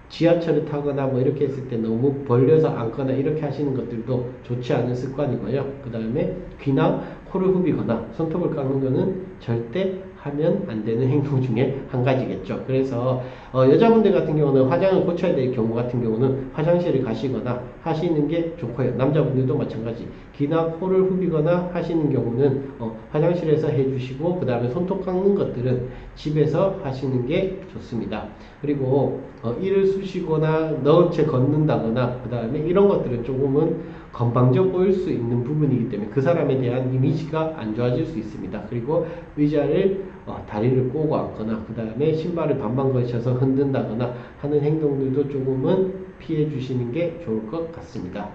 지하철을 타거나 뭐 이렇게 했을 때 너무 벌려서 앉거나 이렇게 하시는 것들도 좋지 않은 습관이고요. 그 다음에 귀나 코를 후비거나 손톱을 깎는 거는 절대 하면 안 되는 행동 중에 한 가지겠죠. 그래서 여자분들 같은 경우는 화장을 고쳐야 될 경우 같은 경우는 화장실을 가시거나 하시는 게 좋고요. 남자분들도 마찬가지 귀나 코를 후비거나 하시는 경우는 화장실에서 해주시고 그 다음에 손톱 깎는 것들은 집에서 하시는 게 좋습니다. 그리고 이를 쑤시거나 넣은 채 걷는다거나 그 다음에 이런 것들은 조금은 건방져 보일 수 있는 부분이기 때문에 그 사람에 대한 이미지가 안 좋아질 수 있습니다. 그리고 의자를 다리를 꼬고 앉거나 그 다음에 신발을 반반 걸쳐서 흔든다거나 하는 행동들도 조금은 피해 주시는 게 좋을 것 같습니다.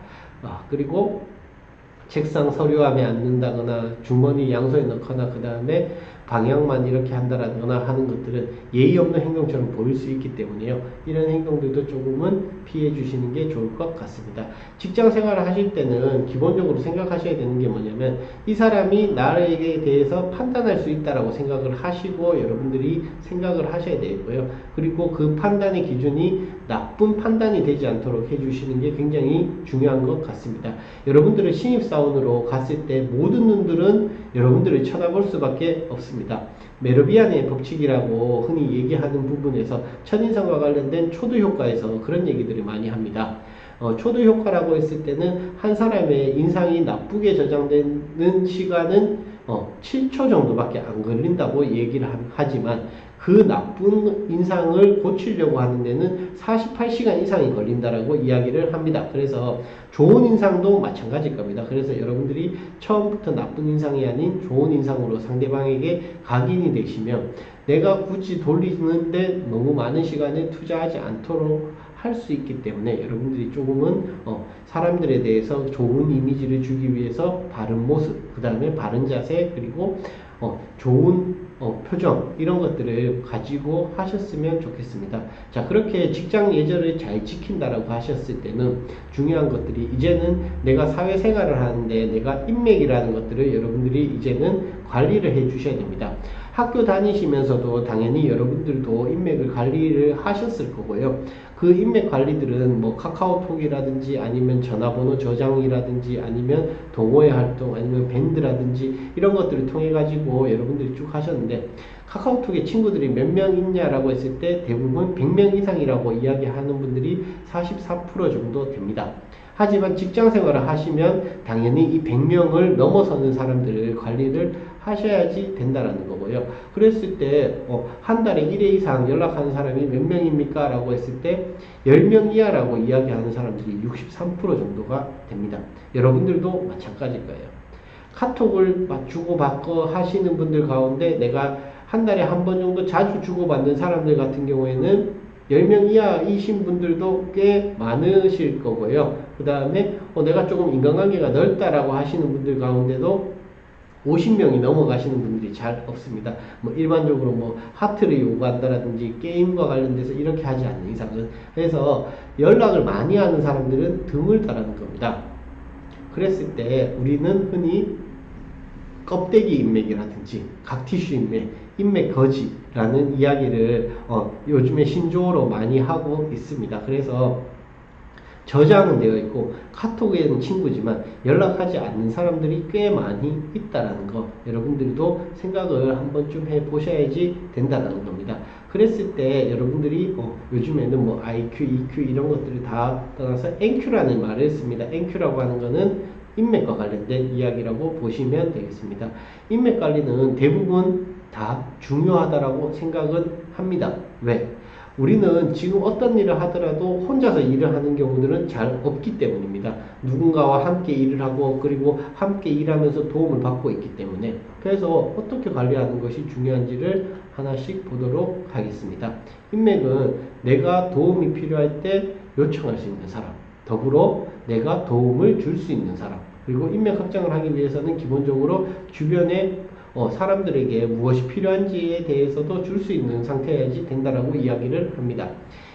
그리고 책상 서류함에 앉는다거나 주머니 양손에 넣거나 그 다음에 방향만 이렇게 한다거나 하는 것들은 예의 없는 행동처럼 보일 수 있기 때문에요. 이런 행동들도 조금은 피해 주시는 게 좋을 것 같습니다. 직장 생활을 하실 때는 기본적으로 생각하셔야 되는 게 뭐냐면 이 사람이 나에게 대해서 판단할 수 있다라고 생각을 하시고 여러분들이 생각을 하셔야 되고요. 그리고 그 판단의 기준이 나쁜 판단이 되지 않도록 해주시는 게 굉장히 중요한 것 같습니다. 여러분들은 신입사원으로 갔을 때 모든 눈들은 여러분들을 쳐다볼 수밖에 없습니다. 메르비안의 법칙이라고 흔히 얘기하는 부분에서 첫인상과 관련된 초도 효과에서 그런 얘기들을 많이 합니다. 초도 효과라고 했을 때는 한 사람의 인상이 나쁘게 저장되는 시간은 7초 정도밖에 안 걸린다고 얘기를 하지만 그 나쁜 인상을 고치려고 하는 데는 48시간 이상이 걸린다라고 이야기를 합니다. 그래서 좋은 인상도 마찬가지일 겁니다. 그래서 여러분들이 처음부터 나쁜 인상이 아닌 좋은 인상으로 상대방에게 각인이 되시면 내가 굳이 돌리는데 너무 많은 시간을 투자하지 않도록 할 수 있기 때문에 여러분들이 조금은 사람들에 대해서 좋은 이미지를 주기 위해서 바른 모습, 그 다음에 바른 자세, 그리고 좋은 표정 이런 것들을 가지고 하셨으면 좋겠습니다. 자, 그렇게 직장 예절을 잘 지킨다라고 하셨을 때는 중요한 것들이 이제는 내가 사회생활을 하는데 내가 인맥이라는 것들을 여러분들이 이제는 관리를 해 주셔야 됩니다. 학교 다니시면서도 당연히 여러분들도 인맥을 관리를 하셨을 거고요. 그 인맥 관리들은 뭐 카카오톡이라든지 아니면 전화번호 저장이라든지 아니면 동호회 활동 아니면 밴드라든지 이런 것들을 통해 가지고 여러분들이 쭉 하셨는데 카카오톡에 친구들이 몇 명 있냐라고 했을 때 대부분 100명 이상이라고 이야기하는 분들이 44% 정도 됩니다. 하지만 직장 생활을 하시면 당연히 이 100명을 넘어서는 사람들을 관리를 하셔야지 된다라는 거고요. 그랬을 때 한 달에 1회 이상 연락하는 사람이 몇 명입니까? 라고 했을 때 10명 이하라고 이야기하는 사람들이 63% 정도가 됩니다. 여러분들도 마찬가지일 거예요. 카톡을 주고받고 하시는 분들 가운데 내가 한 달에 한 번 정도 자주 주고받는 사람들 같은 경우에는 10명 이하이신 분들도 꽤 많으실 거고요. 그 다음에 내가 조금 인간관계가 넓다라고 하시는 분들 가운데도 50명이 넘어가시는 분들이 잘 없습니다. 뭐 일반적으로 뭐 하트를 요구한다라든지 게임과 관련돼서 이렇게 하지 않는 이상은. 그래서 연락을 많이 하는 사람들은 드물다라는 겁니다. 그랬을 때 우리는 흔히 껍데기 인맥이라든지 각티슈 인맥, 인맥 거지라는 이야기를 요즘에 신조어로 많이 하고 있습니다. 그래서 저장은 되어 있고 카톡에는 친구지만 연락하지 않는 사람들이 꽤 많이 있다라는 거 여러분들도 생각을 한 번쯤 해보셔야지 된다라는 겁니다. 그랬을 때 여러분들이 요즘에는 뭐 IQ, EQ 이런 것들을 다 떠나서 NQ라는 말을 씁니다. NQ라고 하는 거는 인맥과 관련된 이야기라고 보시면 되겠습니다. 인맥 관리는 대부분 다 중요하다라고 생각은 합니다. 왜? 우리는 지금 어떤 일을 하더라도 혼자서 일을 하는 경우들은 잘 없기 때문입니다. 누군가와 함께 일을 하고 그리고 함께 일하면서 도움을 받고 있기 때문에 그래서 어떻게 관리하는 것이 중요한지를 하나씩 보도록 하겠습니다. 인맥은 내가 도움이 필요할 때 요청할 수 있는 사람, 더불어 내가 도움을 줄 수 있는 사람, 그리고 인맥 확장을 하기 위해서는 기본적으로 주변에 사람들에게 무엇이 필요한지에 대해서도 줄 수 있는 상태여야지 된다라고 이야기를 합니다.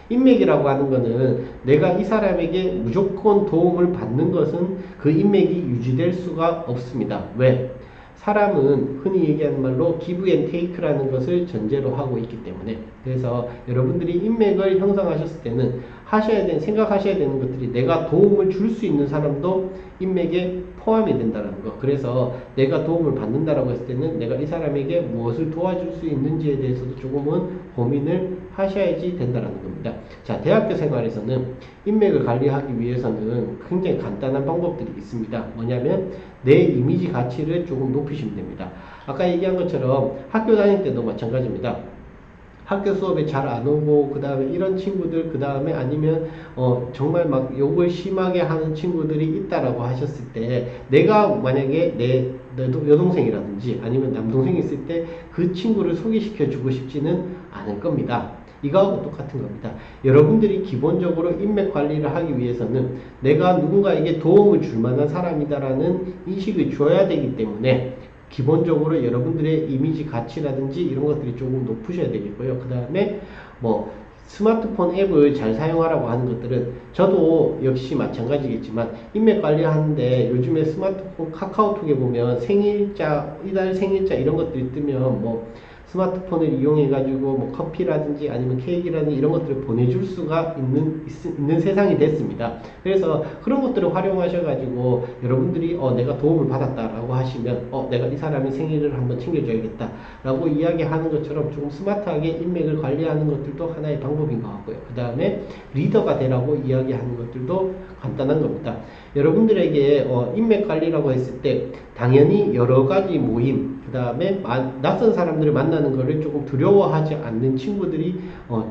인맥이라고 하는 것은 내가 이 사람에게 무조건 도움을 받는 것은 그 인맥이 유지될 수가 없습니다. 왜? 사람은 흔히 얘기하는 말로 give and take라는 것을 전제로 하고 있기 때문에 그래서 여러분들이 인맥을 형성하셨을 때는 생각하셔야 되는 것들이 내가 도움을 줄 수 있는 사람도 인맥에 포함이 된다는 거. 그래서 내가 도움을 받는다라고 했을 때는 내가 이 사람에게 무엇을 도와줄 수 있는지에 대해서도 조금은 고민을 하셔야지 된다는 겁니다. 자, 대학교 생활에서는 인맥을 관리하기 위해서는 굉장히 간단한 방법들이 있습니다. 뭐냐면 내 이미지 가치를 조금 높이시면 됩니다. 아까 얘기한 것처럼 학교 다닐 때도 마찬가지입니다. 학교 수업에 잘 안 오고 그 다음에 이런 친구들 그 다음에 아니면 정말 막 욕을 심하게 하는 친구들이 있다라고 하셨을 때 내가 만약에 내 여동생이라든지 아니면 남동생이 있을 때 그 친구를 소개시켜 주고 싶지는 않을 겁니다. 이거하고 똑같은 겁니다. 여러분들이 기본적으로 인맥 관리를 하기 위해서는 내가 누군가에게 도움을 줄 만한 사람이다라는 인식을 줘야 되기 때문에 기본적으로 여러분들의 이미지 가치라든지 이런 것들이 조금 높으셔야 되겠고요. 그 다음에 뭐 스마트폰 앱을 잘 사용하라고 하는 것들은 저도 역시 마찬가지겠지만 인맥 관리하는데 요즘에 스마트폰 카카오톡에 보면 생일자, 이달 생일자 이런 것들이 뜨면 뭐 스마트폰을 이용해 가지고 뭐 커피라든지 아니면 케이크라든지 이런 것들을 보내줄 수가 있는 세상이 됐습니다. 그래서 그런 것들을 활용하셔 가지고 여러분들이 내가 도움을 받았다라고 하시면 내가 이 사람의 생일을 한번 챙겨줘야겠다 라고 이야기하는 것처럼 조금 스마트하게 인맥을 관리하는 것들도 하나의 방법인 것 같고요. 그 다음에 리더가 되라고 이야기하는 것들도 간단한 겁니다. 여러분들에게 인맥 관리라고 했을 때 당연히 여러 가지 모임, 그 다음에 낯선 사람들을 만나는 것을 조금 두려워하지 않는 친구들이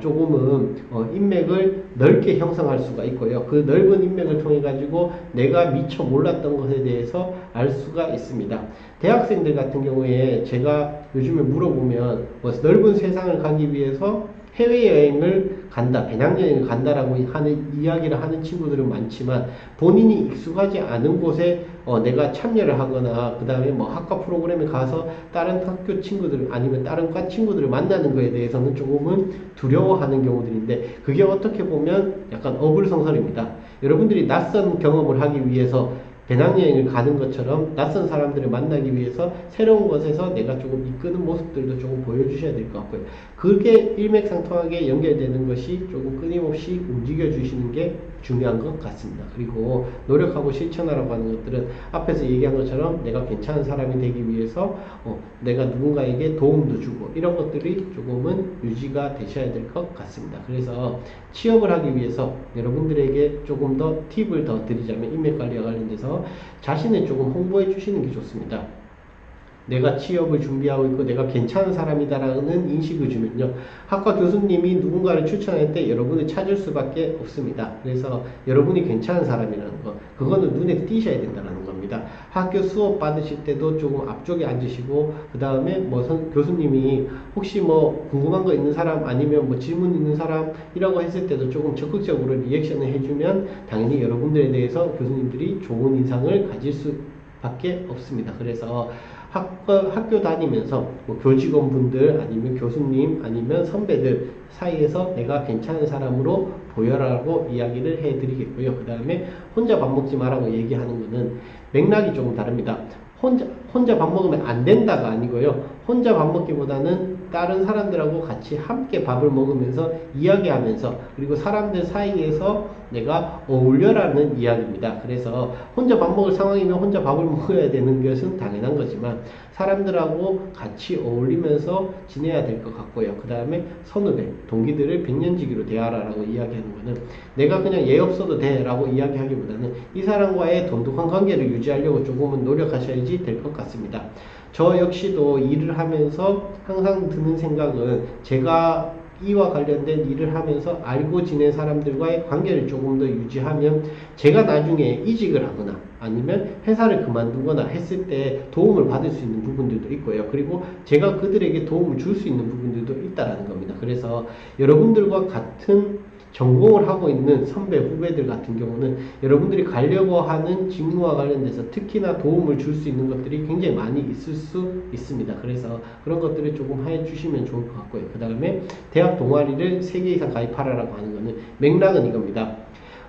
조금은 인맥을 넓게 형성할 수가 있고요. 그 넓은 인맥을 통해 가지고 내가 미처 몰랐던 것에 대해서 알 수가 있습니다. 대학생들 같은 경우에 제가 요즘에 물어보면 뭐 넓은 세상을 가기 위해서 해외여행을 간다, 배낭여행을 간다라고 하는 이야기를 하는 친구들은 많지만 본인이 익숙하지 않은 곳에 내가 참여를 하거나 그 다음에 뭐 학과 프로그램에 가서 다른 학교 친구들 아니면 다른 과 친구들을 만나는 거에 대해서는 조금은 두려워하는 경우들인데 그게 어떻게 보면 약간 어불성설입니다. 여러분들이 낯선 경험을 하기 위해서 배낭여행을 가는 것처럼 낯선 사람들을 만나기 위해서 새로운 곳에서 내가 조금 이끄는 모습들도 조금 보여주셔야 될 것 같고요. 그게 일맥상통하게 연결되는 것이 조금 끊임없이 움직여 주시는 게 중요한 것 같습니다. 그리고 노력하고 실천하라고 하는 것들은 앞에서 얘기한 것처럼 내가 괜찮은 사람이 되기 위해서 내가 누군가에게 도움도 주고 이런 것들이 조금은 유지가 되셔야 될 것 같습니다. 그래서 취업을 하기 위해서 여러분들에게 조금 더 팁을 더 드리자면 인맥관리와 관련돼서 자신을 조금 홍보해 주시는 게 좋습니다. 내가 취업을 준비하고 있고 내가 괜찮은 사람이다라는 인식을 주면요. 학과 교수님이 누군가를 추천할 때 여러분을 찾을 수밖에 없습니다. 그래서 여러분이 괜찮은 사람이라는 거, 그거는 눈에 띄셔야 된다는 겁니다. 학교 수업 받으실 때도 조금 앞쪽에 앉으시고 그 다음에 뭐 교수님이 혹시 뭐 궁금한 거 있는 사람 아니면 뭐 질문 있는 사람이라고 했을 때도 조금 적극적으로 리액션을 해주면 당연히 여러분들에 대해서 교수님들이 좋은 인상을 가질 수밖에 없습니다. 그래서 학교 다니면서 뭐 교직원분들 아니면 교수님 아니면 선배들 사이에서 내가 괜찮은 사람으로 보여라고 이야기를 해드리겠고요. 그 다음에 혼자 밥 먹지 마라고 얘기하는 거는 맥락이 조금 다릅니다. 혼자 밥 먹으면 안 된다가 아니고요. 혼자 밥 먹기보다는 다른 사람들하고 같이 함께 밥을 먹으면서 이야기하면서 그리고 사람들 사이에서 내가 어울려라는 이야기입니다. 그래서 혼자 밥 먹을 상황이면 혼자 밥을 먹어야 되는 것은 당연한 거지만 사람들하고 같이 어울리면서 지내야 될 것 같고요. 그 다음에 선후배, 동기들을 백년지기로 대하라라고 이야기하는 거는 내가 그냥 예 없어도 돼 라고 이야기하기보다는 이 사람과의 돈독한 관계를 유지하려고 조금은 노력하셔야지 될 것 같습니다. 저 역시도 일을 하면서 항상 드는 생각은 제가 이와 관련된 일을 하면서 알고 지낸 사람들과의 관계를 조금 더 유지하면 제가 나중에 이직을 하거나 아니면 회사를 그만두거나 했을 때 도움을 받을 수 있는 부분들도 있고요. 그리고 제가 그들에게 도움을 줄 수 있는 부분들도 있다라는 겁니다. 그래서 여러분들과 같은 전공을 하고 있는 선배, 후배들 같은 경우는 여러분들이 가려고 하는 직무와 관련돼서 특히나 도움을 줄 수 있는 것들이 굉장히 많이 있을 수 있습니다. 그래서 그런 것들을 조금 해주시면 좋을 것 같고요. 그 다음에 대학 동아리를 3개 이상 가입하라고 하는 거는 맥락은 이겁니다.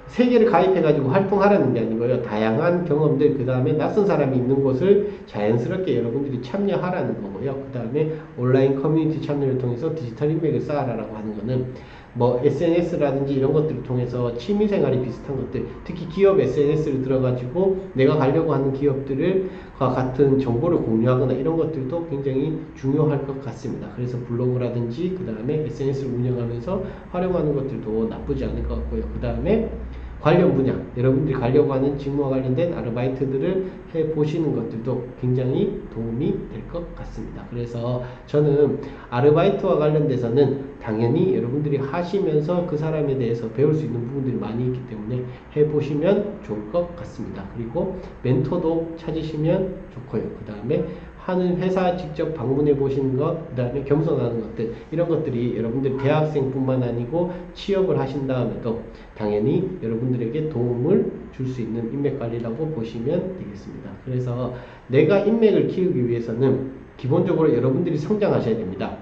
3개를 가입해가지고 활동하라는 게 아니고요. 다양한 경험들, 그 다음에 낯선 사람이 있는 곳을 자연스럽게 여러분들이 참여하라는 거고요. 그 다음에 온라인 커뮤니티 참여를 통해서 디지털 인맥을 쌓아라라고 하는 거는 뭐 SNS라든지 이런 것들을 통해서 취미생활이 비슷한 것들, 특히 기업 SNS를 들어가지고 내가 가려고 하는 기업들과 같은 정보를 공유하거나 이런 것들도 굉장히 중요할 것 같습니다. 그래서 블로그라든지 그 다음에 SNS를 운영하면서 활용하는 것들도 나쁘지 않을 것 같고요. 그 다음에 관련 분야, 여러분들이 가려고 하는 직무와 관련된 아르바이트들을 해보시는 것들도 굉장히 도움이 될 것 같습니다. 그래서 저는 아르바이트와 관련돼서는 당연히 여러분들이 하시면서 그 사람에 대해서 배울 수 있는 부분들이 많이 있기 때문에 해보시면 좋을 것 같습니다. 그리고 멘토도 찾으시면 좋고요. 그 다음에 하는 회사 직접 방문해 보시는 것, 그 다음에 겸손하는 것들, 이런 것들이 여러분들 대학생뿐만 아니고 취업을 하신 다음에도 당연히 여러분들에게 도움을 줄 수 있는 인맥 관리라고 보시면 되겠습니다. 그래서 내가 인맥을 키우기 위해서는 기본적으로 여러분들이 성장하셔야 됩니다.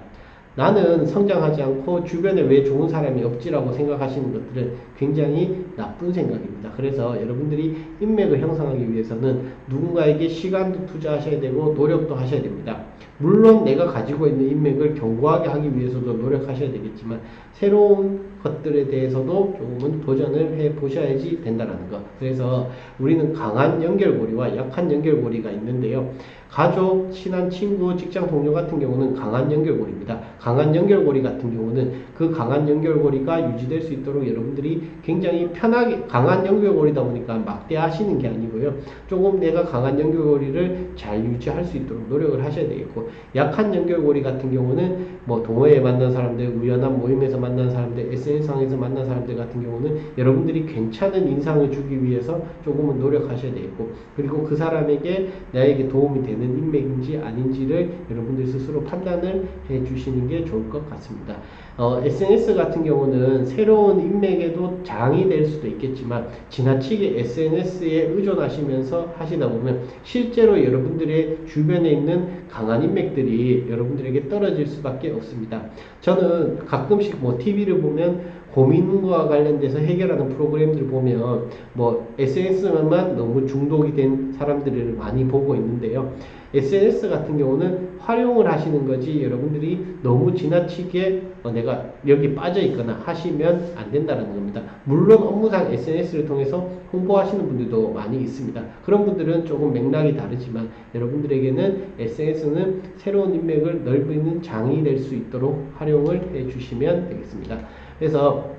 나는 성장하지 않고 주변에 왜 좋은 사람이 없지라고 생각하시는 것들은 굉장히 나쁜 생각입니다. 그래서 여러분들이 인맥을 형성하기 위해서는 누군가에게 시간도 투자하셔야 되고 노력도 하셔야 됩니다. 물론 내가 가지고 있는 인맥을 견고하게 하기 위해서도 노력하셔야 되겠지만 새로운 것들에 대해서도 조금은 도전을 해 보셔야지 된다는 거. 그래서 우리는 강한 연결고리와 약한 연결고리가 있는데요. 가족, 친한 친구, 직장 동료 같은 경우는 강한 연결고리입니다. 강한 연결고리 같은 경우는 그 강한 연결고리가 유지될 수 있도록 여러분들이 굉장히 편하게, 강한 연결고리다 보니까 막대하시는 게 아니고요. 조금 내가 강한 연결고리를 잘 유지할 수 있도록 노력을 하셔야 되겠고, 약한 연결고리 같은 경우는 뭐 동호회에 만난 사람들, 우연한 모임에서 만난 사람들, SNS상에서 만난 사람들 같은 경우는 여러분들이 괜찮은 인상을 주기 위해서 조금은 노력하셔야 되겠고, 그리고 그 사람에게 나에게 도움이 되는 인맥인지 아닌지를 여러분들 스스로 판단을 해 주시는 게 좋을 것 같습니다. SNS 같은 경우는 새로운 인맥에도 장이 될 수도 있겠지만 지나치게 SNS에 의존하시면서 하시다 보면 실제로 여러분들의 주변에 있는 강한 인맥들이 여러분들에게 떨어질 수밖에 없습니다. 저는 가끔씩 뭐 TV를 보면 고민과 관련돼서 해결하는 프로그램들 보면 뭐 SNS만 너무 중독이 된 사람들을 많이 보고 있는데요. SNS 같은 경우는 활용을 하시는 거지 여러분들이 너무 지나치게 내가 여기 빠져 있거나 하시면 안 된다는 겁니다. 물론 업무상 SNS를 통해서 홍보하시는 분들도 많이 있습니다. 그런 분들은 조금 맥락이 다르지만 여러분들에게는 SNS는 새로운 인맥을 넓히는 장이 될 수 있도록 활용을 해 주시면 되겠습니다. 그래서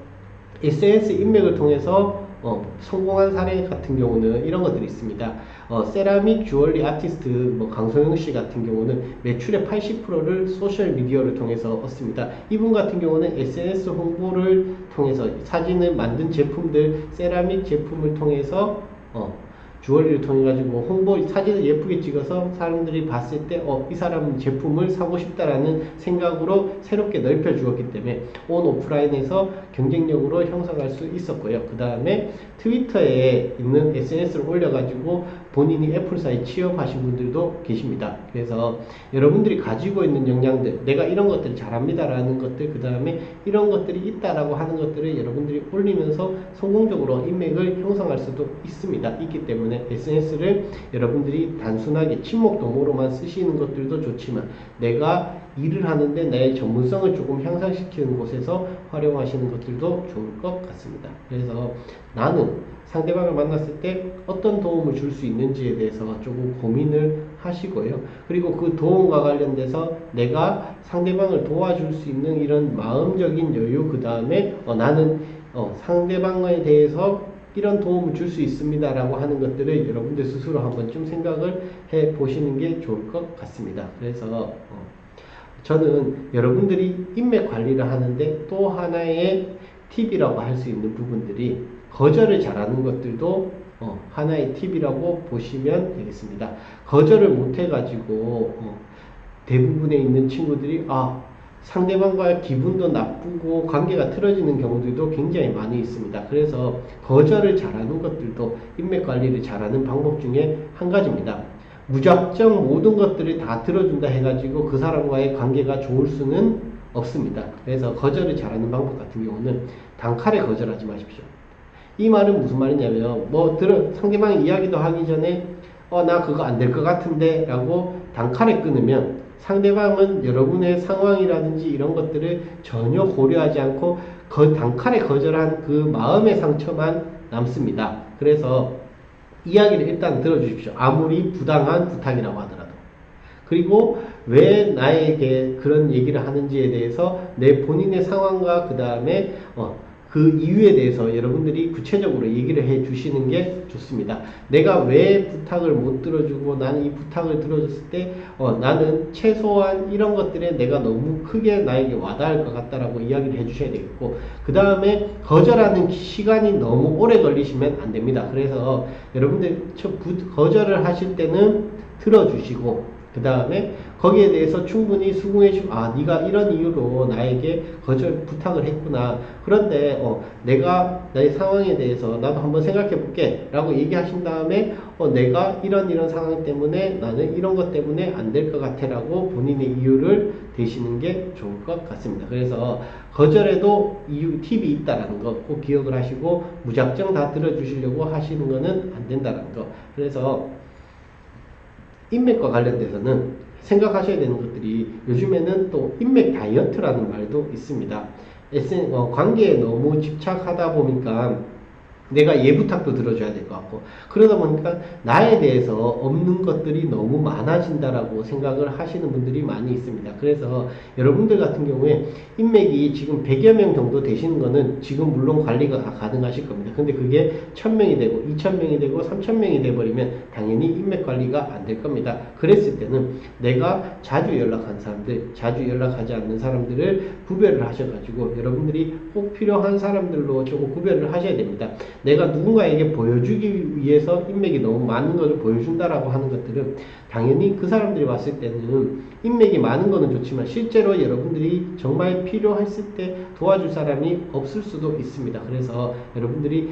SNS 인맥을 통해서 성공한 사례 같은 경우는 이런 것들이 있습니다. 세라믹 주얼리 아티스트 강소영 씨 같은 경우는 매출의 80%를 소셜 미디어를 통해서 얻습니다. 이분 같은 경우는 SNS 홍보를 통해서 사진을 만든 제품들, 세라믹 제품을 통해서 주얼리를 통해 가지고 홍보 사진을 예쁘게 찍어서 사람들이 봤을 때 이 사람 제품을 사고 싶다라는 생각으로 새롭게 넓혀 주었기 때문에 온 오프라인에서 경쟁력으로 형성할 수 있었고요. 그 다음에 트위터에 있는 SNS를 올려가지고 본인이 애플사에 취업하신 분들도 계십니다. 그래서 여러분들이 가지고 있는 역량들, 내가 이런 것들 잘합니다라는 것들, 그 다음에 이런 것들이 있다라고 하는 것들을 여러분들이 올리면서 성공적으로 인맥을 형성할 수도 있기 때문에 SNS를 여러분들이 단순하게 친목 도모로만 쓰시는 것들도 좋지만 내가 일을 하는데 나의 전문성을 조금 향상시키는 곳에서 활용하시는 것들도 좋을 것 같습니다. 그래서 나는 상대방을 만났을 때 어떤 도움을 줄 수 있는지에 대해서 조금 고민을 하시고요. 그리고 그 도움과 관련돼서 내가 상대방을 도와줄 수 있는 이런 마음적인 여유, 그 다음에 나는 상대방에 대해서 이런 도움을 줄 수 있습니다 라고 하는 것들을 여러분들 스스로 한번 좀 생각을 해 보시는 게 좋을 것 같습니다. 그래서 저는 여러분들이 인맥 관리를 하는데 또 하나의 팁이라고 할 수 있는 부분들이 거절을 잘하는 것들도 하나의 팁이라고 보시면 되겠습니다. 거절을 못 해가지고 대부분에 있는 친구들이 상대방과 기분도 나쁘고 관계가 틀어지는 경우들도 굉장히 많이 있습니다. 그래서 거절을 잘하는 것들도 인맥 관리를 잘하는 방법 중에 한 가지입니다. 무작정 모든 것들을 다 들어준다 해가지고 그 사람과의 관계가 좋을 수는 없습니다. 그래서 거절을 잘하는 방법 같은 경우는 단칼에 거절하지 마십시오. 이 말은 무슨 말이냐면 상대방이 이야기도 하기 전에 나 그거 안 될 것 같은데 라고 단칼에 끊으면 상대방은 여러분의 상황이라든지 이런 것들을 전혀 고려하지 않고 단칼에 거절한 그 마음의 상처만 남습니다. 그래서 이야기를 일단 들어주십시오. 아무리 부당한 부탁이라고 하더라도. 그리고 왜 나에게 그런 얘기를 하는지에 대해서 내 본인의 상황과 그 다음에 그 이유에 대해서 여러분들이 구체적으로 얘기를 해 주시는 게 좋습니다. 내가 왜 부탁을 못 들어주고 나는 이 부탁을 들어줬을 때 나는 최소한 이런 것들에 내가 너무 크게 나에게 와닿을 것 같다라고 이야기를 해 주셔야 되겠고, 그 다음에 거절하는 시간이 너무 오래 걸리시면 안 됩니다. 그래서 여러분들 거절을 하실 때는 들어주시고 그 다음에 거기에 대해서 충분히 수긍해 주고 네가 이런 이유로 나에게 거절 부탁을 했구나. 그런데 내가 나의 상황에 대해서 나도 한번 생각해 볼게 라고 얘기하신 다음에 내가 이런 상황 때문에 나는 이런 것 때문에 안 될 것 같아 라고 본인의 이유를 대시는 게 좋을 것 같습니다. 그래서 거절에도 팁이 있다라는 거 꼭 기억을 하시고 무작정 다 들어주시려고 하시는 거는 안 된다는 거. 그래서 인맥과 관련돼서는 생각하셔야 되는 것들이 요즘에는 또 인맥 다이어트라는 말도 있습니다. 관계에 너무 집착하다 보니까 내가 예부탁도 들어줘야 될 것 같고 그러다 보니까 나에 대해서 없는 것들이 너무 많아진다라고 생각을 하시는 분들이 많이 있습니다. 그래서 여러분들 같은 경우에 인맥이 지금 100여 명 정도 되시는 거는 지금 물론 관리가 가능하실 겁니다. 근데 그게 1000명이 되고 2000명이 되고 3000명이 돼버리면 당연히 인맥 관리가 안 될 겁니다. 그랬을 때는 내가 자주 연락한 사람들, 자주 연락하지 않는 사람들을 구별을 하셔가지고 여러분들이 꼭 필요한 사람들로 조금 구별을 하셔야 됩니다. 내가 누군가에게 보여주기 위해서 인맥이 너무 많은 것을 보여준다라고 하는 것들은 당연히 그 사람들이 봤을 때는 인맥이 많은 거는 좋지만 실제로 여러분들이 정말 필요했을 때 도와줄 사람이 없을 수도 있습니다. 그래서 여러분들이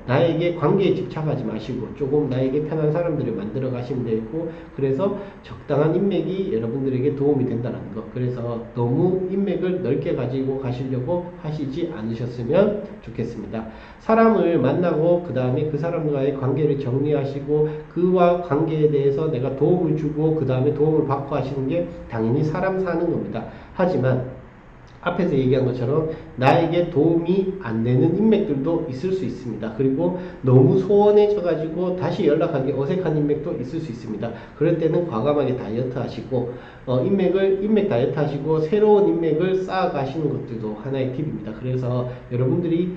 나에게 관계에 집착하지 마시고 조금 나에게 편한 사람들을 만들어 가시면 되고 그래서 적당한 인맥이 여러분들에게 도움이 된다는 것. 그래서 너무 인맥을 넓게 가지고 가시려고 하시지 않으셨으면 좋겠습니다. 사람을 만나고 그 다음에 그 사람과의 관계를 정리하시고 그와 관계에 대해서 내가 도움을 주고 그 다음에 도움을 받고 하시는 게 당연히 사람 사는 겁니다. 하지만 앞에서 얘기한 것처럼 나에게 도움이 안 되는 인맥들도 있을 수 있습니다. 그리고 너무 소원해져 가지고 다시 연락하기 어색한 인맥도 있을 수 있습니다. 그럴 때는 과감하게 다이어트 하시고 인맥 다이어트 하시고 새로운 인맥을 쌓아 가시는 것들도 하나의 팁입니다. 그래서 여러분들이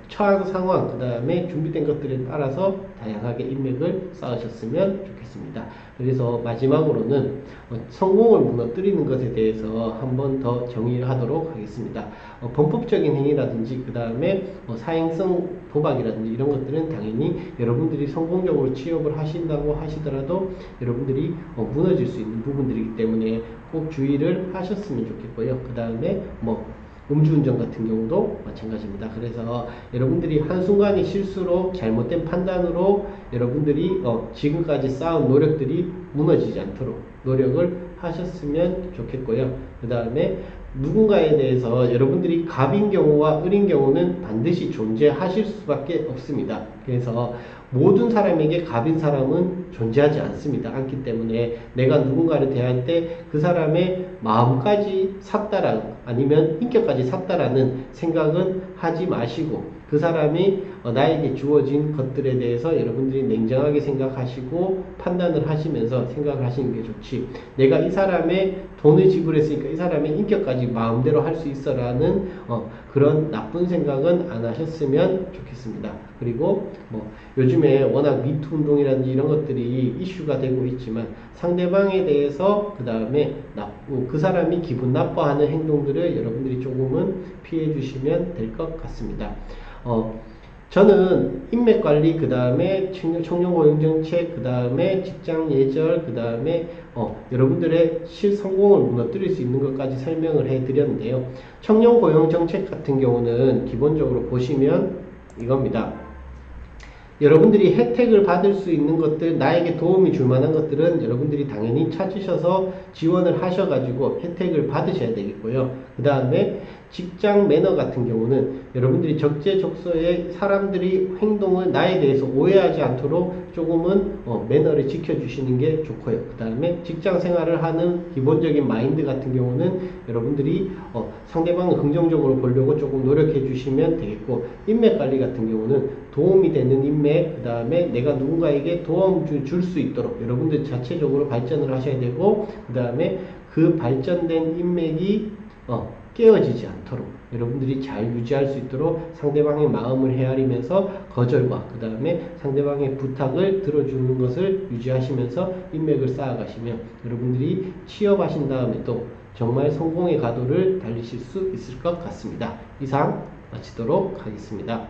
처한 상황 그 다음에 준비된 것들에 따라서 다양하게 인맥을 쌓으셨으면 좋겠습니다. 그래서 마지막으로는 성공을 무너뜨리는 것에 대해서 한 번 더 정의를 하도록 하겠습니다. 범법적인 행위라든지 그 다음에 사행성 도박이라든지 이런 것들은 당연히 여러분들이 성공적으로 취업을 하신다고 하시더라도 여러분들이 무너질 수 있는 부분들이기 때문에 꼭 주의를 하셨으면 좋겠고요. 그 다음에 음주운전 같은 경우도 마찬가지입니다. 그래서 여러분들이 한순간의 실수로 잘못된 판단으로 여러분들이 지금까지 쌓은 노력들이 무너지지 않도록 노력을 하셨으면 좋겠고요. 그 다음에 누군가에 대해서 여러분들이 갑인 경우와 을인 경우는 반드시 존재하실 수밖에 없습니다. 그래서 모든 사람에게 갑인 사람은 존재하지 않기 때문에 내가 누군가를 대할 때 그 사람의 마음까지 샀다라는 아니면 인격까지 샀다라는 생각은 하지 마시고 그 사람이 나에게 주어진 것들에 대해서 여러분들이 냉정하게 생각하시고 판단을 하시면서 생각을 하시는 게 좋지 내가 이 사람의 돈을 지불했으니까 이 사람의 인격까지 마음대로 할 수 있어라는 그런 나쁜 생각은 안 하셨으면 좋겠습니다. 그리고 요즘에 워낙 미투 운동이라든지 이런 것들이 이슈가 되고 있지만 상대방에 대해서 그 다음에 그 사람이 기분 나빠하는 행동들을 여러분들이 조금은 피해 주시면 될 것 같습니다. 저는 인맥관리, 그 다음에 청년고용정책, 그 다음에 직장예절, 그 다음에 여러분들의 실성공을 무너뜨릴 수 있는 것까지 설명을 해드렸는데요. 청년고용정책 같은 경우는 기본적으로 보시면 이겁니다. 여러분들이 혜택을 받을 수 있는 것들, 나에게 도움이 줄 만한 것들은 여러분들이 당연히 찾으셔서 지원을 하셔가지고 혜택을 받으셔야 되겠고요. 그 다음에 직장 매너 같은 경우는 여러분들이 적재적소에 사람들이 행동을 나에 대해서 오해하지 않도록 조금은 매너를 지켜주시는 게 좋고요. 그 다음에 직장 생활을 하는 기본적인 마인드 같은 경우는 여러분들이 상대방을 긍정적으로 보려고 조금 노력해 주시면 되겠고 인맥 관리 같은 경우는 도움이 되는 인맥, 그 다음에 내가 누군가에게 도움 줄 수 있도록 여러분들 자체적으로 발전을 하셔야 되고 그 다음에 그 발전된 인맥이 깨어지지 않도록 여러분들이 잘 유지할 수 있도록 상대방의 마음을 헤아리면서 거절과 그 다음에 상대방의 부탁을 들어주는 것을 유지하시면서 인맥을 쌓아가시면 여러분들이 취업하신 다음에도 정말 성공의 가도를 달리실 수 있을 것 같습니다. 이상 마치도록 하겠습니다.